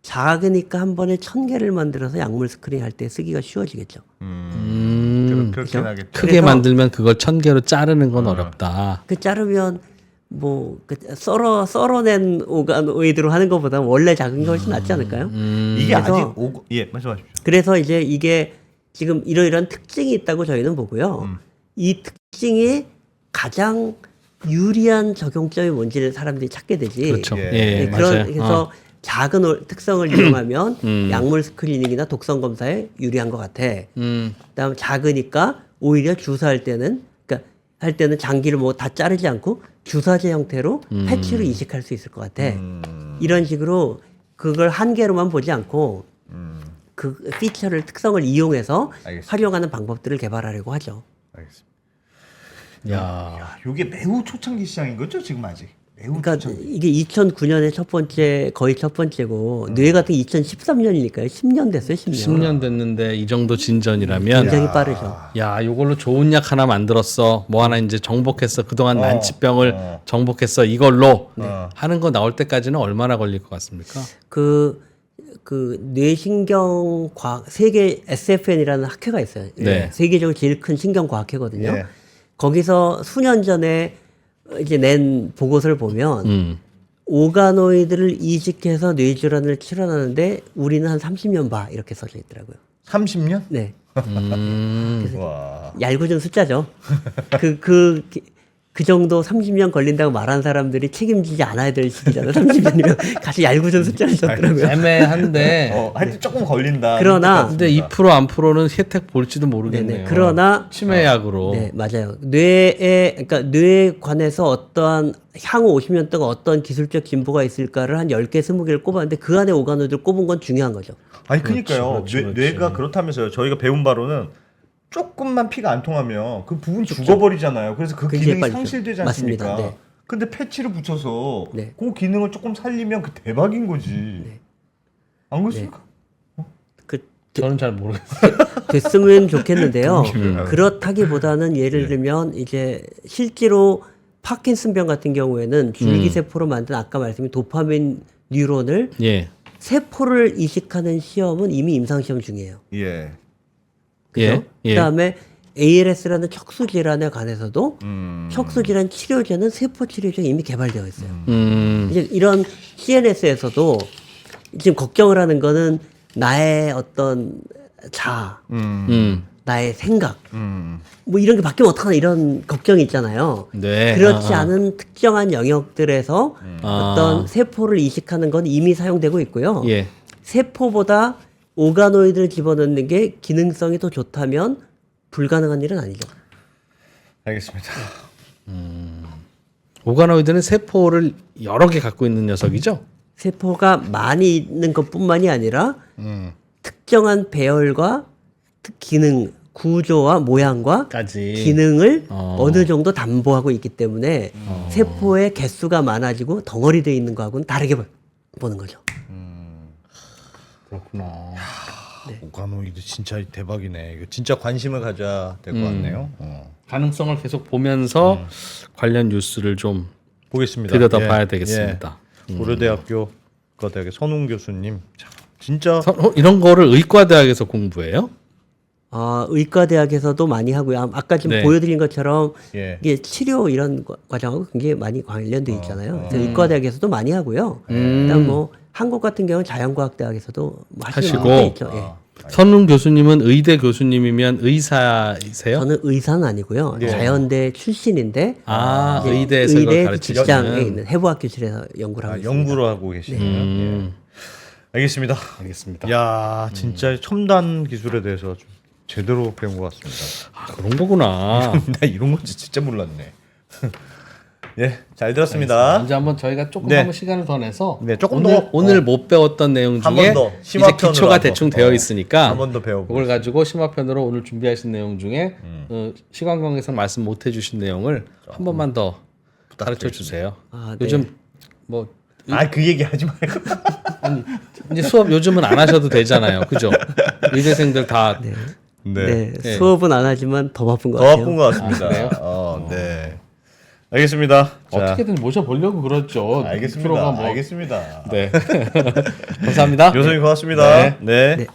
Speaker 4: 작으니까 한 번에 1000개를 만들어서 약물 스크린 할 때 쓰기가 쉬워지겠죠.
Speaker 2: 그렇긴
Speaker 4: 그죠?
Speaker 2: 하겠죠.
Speaker 3: 크게
Speaker 4: 그래서-
Speaker 3: 만들면 그걸 1000개로 자르는 건 어렵다.
Speaker 4: 그 자르면 뭐 썰어낸 오가노이드로 하는 것보다 원래 작은 게 훨씬 낫지 않을까요?
Speaker 2: 이게
Speaker 4: 그래서-
Speaker 2: 아직 예, 말씀하십시오.
Speaker 4: 그래서 이제 이게 지금 이러이러한 특징이 있다고 저희는 보고요. 이 특징이 가장 유리한 적용점이 뭔지를 사람들이 찾게 되지.
Speaker 3: 그렇죠.
Speaker 2: 예.
Speaker 3: 예, 맞아요.
Speaker 4: 그래서 작은 특성을 이용하면 약물 스크리닝이나 독성 검사에 유리한 것 같아. 그다음 작으니까 오히려 주사할 때는 그러니까 할 때는 장기를 뭐 다 자르지 않고 주사제 형태로 패치로 이식할 수 있을 것 같아. 이런 식으로 그걸 한 개로만 보지 않고 그 피처를 특성을 이용해서
Speaker 2: 알겠습니다.
Speaker 4: 활용하는 방법들을 개발하려고 하죠.
Speaker 2: 알겠습니다.
Speaker 3: 야.
Speaker 2: 야, 이게 매우 초창기 시장인 거죠, 지금 아직? 매우
Speaker 4: 그러니까
Speaker 2: 초창기.
Speaker 4: 이게 2009년에 거의 첫 번째고 뇌 같은 게 2013년이니까요. 10년 됐어요, 10년.
Speaker 3: 10년 됐는데 이 정도 진전이라면
Speaker 4: 굉장히 빠르죠.
Speaker 3: 야, 이걸로 좋은 약 하나 만들었어. 뭐 하나 이제 정복했어. 그동안 난치병을 정복했어. 이걸로 하는 거 나올 때까지는 얼마나 걸릴 것 같습니까?
Speaker 4: 그 뇌신경과학 세계 SFN이라는 학회가 있어요.
Speaker 3: 네.
Speaker 4: 세계적으로 제일 큰 신경과학회거든요.
Speaker 2: 예.
Speaker 4: 거기서 수년 전에 이제 낸 보고서를 보면 오가노이드를 이식해서 뇌질환을 치료하는데 우리는 한 30년 봐 이렇게 써져 있더라고요.
Speaker 2: 30년?
Speaker 4: 네,
Speaker 2: 와.
Speaker 4: 얄궂은 숫자죠. 그 정도 30년 걸린다고 말한 사람들이 책임지지 않아야 될 시기잖아요. 30년이면 가서 얄궂은 숫자를 줬더라고요.
Speaker 3: 애매한데.
Speaker 2: 하여튼 조금 걸린다.
Speaker 4: 그러나
Speaker 3: 근데 2% 안 프로는 혜택 볼지도 모르겠네요.
Speaker 4: 네네. 그러나
Speaker 3: 치매약으로.
Speaker 4: 네, 맞아요. 그러니까 뇌에 관해서 어떠한 향후 50년 동안 어떤 기술적 진보가 있을까를 한 10개, 20개를 꼽았는데 그 안에 오가노이드를 꼽은 건 중요한 거죠.
Speaker 2: 아니 그러니까요.
Speaker 3: 그렇지.
Speaker 2: 뇌가 그렇다면서요. 저희가 배운 바로는 조금만 피가 안 통하면 그 부분 죽어버리잖아요. 그래서 그
Speaker 4: 굉장히
Speaker 2: 기능이
Speaker 4: 빨리
Speaker 2: 상실되지
Speaker 4: 죽죠. 맞습니다.
Speaker 2: 않습니까?
Speaker 4: 네.
Speaker 2: 근데 패치를 붙여서
Speaker 4: 네.
Speaker 2: 그 기능을 조금 살리면 그 대박인 거지. 안 그렇습니까?
Speaker 4: 그
Speaker 3: 저는 잘 모르겠어요.
Speaker 4: 됐으면 좋겠는데요. 그렇다기보다는 예를 들면 이제 실제로 파킨슨병 같은 경우에는 줄기세포로 만든 아까 말씀인 도파민 뉴런을
Speaker 3: 예.
Speaker 4: 세포를 이식하는 시험은 이미 임상시험 중이에요.
Speaker 2: 예.
Speaker 4: 그죠?
Speaker 3: 예, 예.
Speaker 4: 그다음에 ALS라는 척수 질환에 관해서도 척수 질환 치료제는 세포 치료제가 이미 개발되어 있어요. 이제 이런 CNS에서도 지금 걱정을 하는 거는 나의 어떤 자아, 나의 생각, 뭐 이런 게 바뀌면 어떡하나 이런 걱정이 있잖아요.
Speaker 3: 네.
Speaker 4: 그렇지 않은 특정한 영역들에서 어떤
Speaker 3: 아.
Speaker 4: 세포를 이식하는 건 이미 사용되고 있고요.
Speaker 3: 예.
Speaker 4: 세포보다 오가노이드를 집어넣는 게 기능성이 더 좋다면 불가능한 일은 아니죠.
Speaker 2: 알겠습니다.
Speaker 3: 오가노이드는 세포를 여러 개 갖고 있는 녀석이죠?
Speaker 4: 세포가 많이 있는 것뿐만이 아니라 특정한 배열과 기능, 구조와 모양과
Speaker 3: 까지.
Speaker 4: 기능을 어느 정도 담보하고 있기 때문에 세포의 개수가 많아지고 덩어리되어 있는 거하고는 다르게 보는 거죠.
Speaker 3: 그렇구나.
Speaker 2: 오가노이드 진짜 대박이네. 이거 진짜 관심을 가져야 될 것 같네요.
Speaker 3: 가능성을 계속 보면서 관련 뉴스를 좀
Speaker 2: 보겠습니다.
Speaker 3: 들여다봐야 되겠습니다.
Speaker 2: 고려대학교 의과대학의 선웅 교수님 참, 진짜
Speaker 3: 이런 거를 의과대학에서 공부해요?
Speaker 4: 의과대학에서도 많이 하고요. 아까 지금
Speaker 3: 네.
Speaker 4: 보여드린 것처럼
Speaker 2: 예.
Speaker 4: 이게 치료 이런 과정하고 굉장히 많이 관련돼 있잖아요. 그래서 의과대학에서도 많이 하고요. 그다음 뭐 한국 같은 경우는 자연과학대학에서도 뭐 하시는
Speaker 3: 하시고.
Speaker 4: 분들 있죠. 예.
Speaker 3: 선웅 교수님은 의대 교수님이면 의사이세요?
Speaker 4: 저는 의사는 아니고요.
Speaker 2: 예.
Speaker 4: 자연대 출신인데
Speaker 3: 아,
Speaker 4: 이제
Speaker 3: 의대에서 이걸
Speaker 4: 의대
Speaker 3: 가르치시는.
Speaker 4: 직장에 있는 해부학교실에서 연구를 하고 있습니다.
Speaker 2: 연구를 하고 계시네요. 예. 알겠습니다.
Speaker 3: 알겠습니다.
Speaker 2: 야, 진짜 첨단 기술에 대해서 좀 제대로 배운 것 같습니다.
Speaker 3: 아, 그런 거구나.
Speaker 2: 나 이런 건지 진짜 몰랐네. 예, 잘 들었습니다.
Speaker 3: 이제 한번 저희가 조금
Speaker 2: 네.
Speaker 3: 한번 시간을 더 내서
Speaker 2: 네, 조금
Speaker 3: 오늘,
Speaker 2: 더.
Speaker 3: 오늘 못 배웠던 내용
Speaker 2: 한
Speaker 3: 중에
Speaker 2: 번 더.
Speaker 3: 이제
Speaker 2: 심화편으로
Speaker 3: 기초가
Speaker 2: 한번.
Speaker 3: 대충 되어 있으니까
Speaker 2: 한 번 더 배워보겠습니다.
Speaker 3: 그걸 가지고 심화편으로 오늘 준비하신 내용 중에 시간 관계상 말씀 못 해주신 내용을 한 번만 더 가르쳐 주세요.
Speaker 4: 아, 네.
Speaker 3: 요즘 뭐
Speaker 2: 그 얘기 하지 말고.
Speaker 3: 아니, 이제 수업 요즘은 안 하셔도 되잖아요, 그죠? 의대생들 다
Speaker 4: 네.
Speaker 2: 네.
Speaker 4: 수업은 안 하지만 더 바쁜 것
Speaker 2: 더
Speaker 4: 같아요.
Speaker 2: 바쁜 것 같습니다.
Speaker 3: 그래요?
Speaker 2: 네. 알겠습니다. 자,
Speaker 3: 어떻게든 모셔보려고 그러죠.
Speaker 2: 알겠습니다.
Speaker 3: 프로가 뭐.
Speaker 2: 알겠습니다.
Speaker 3: 네. 감사합니다.
Speaker 2: 교수님 고맙습니다.
Speaker 3: 네.
Speaker 4: 네.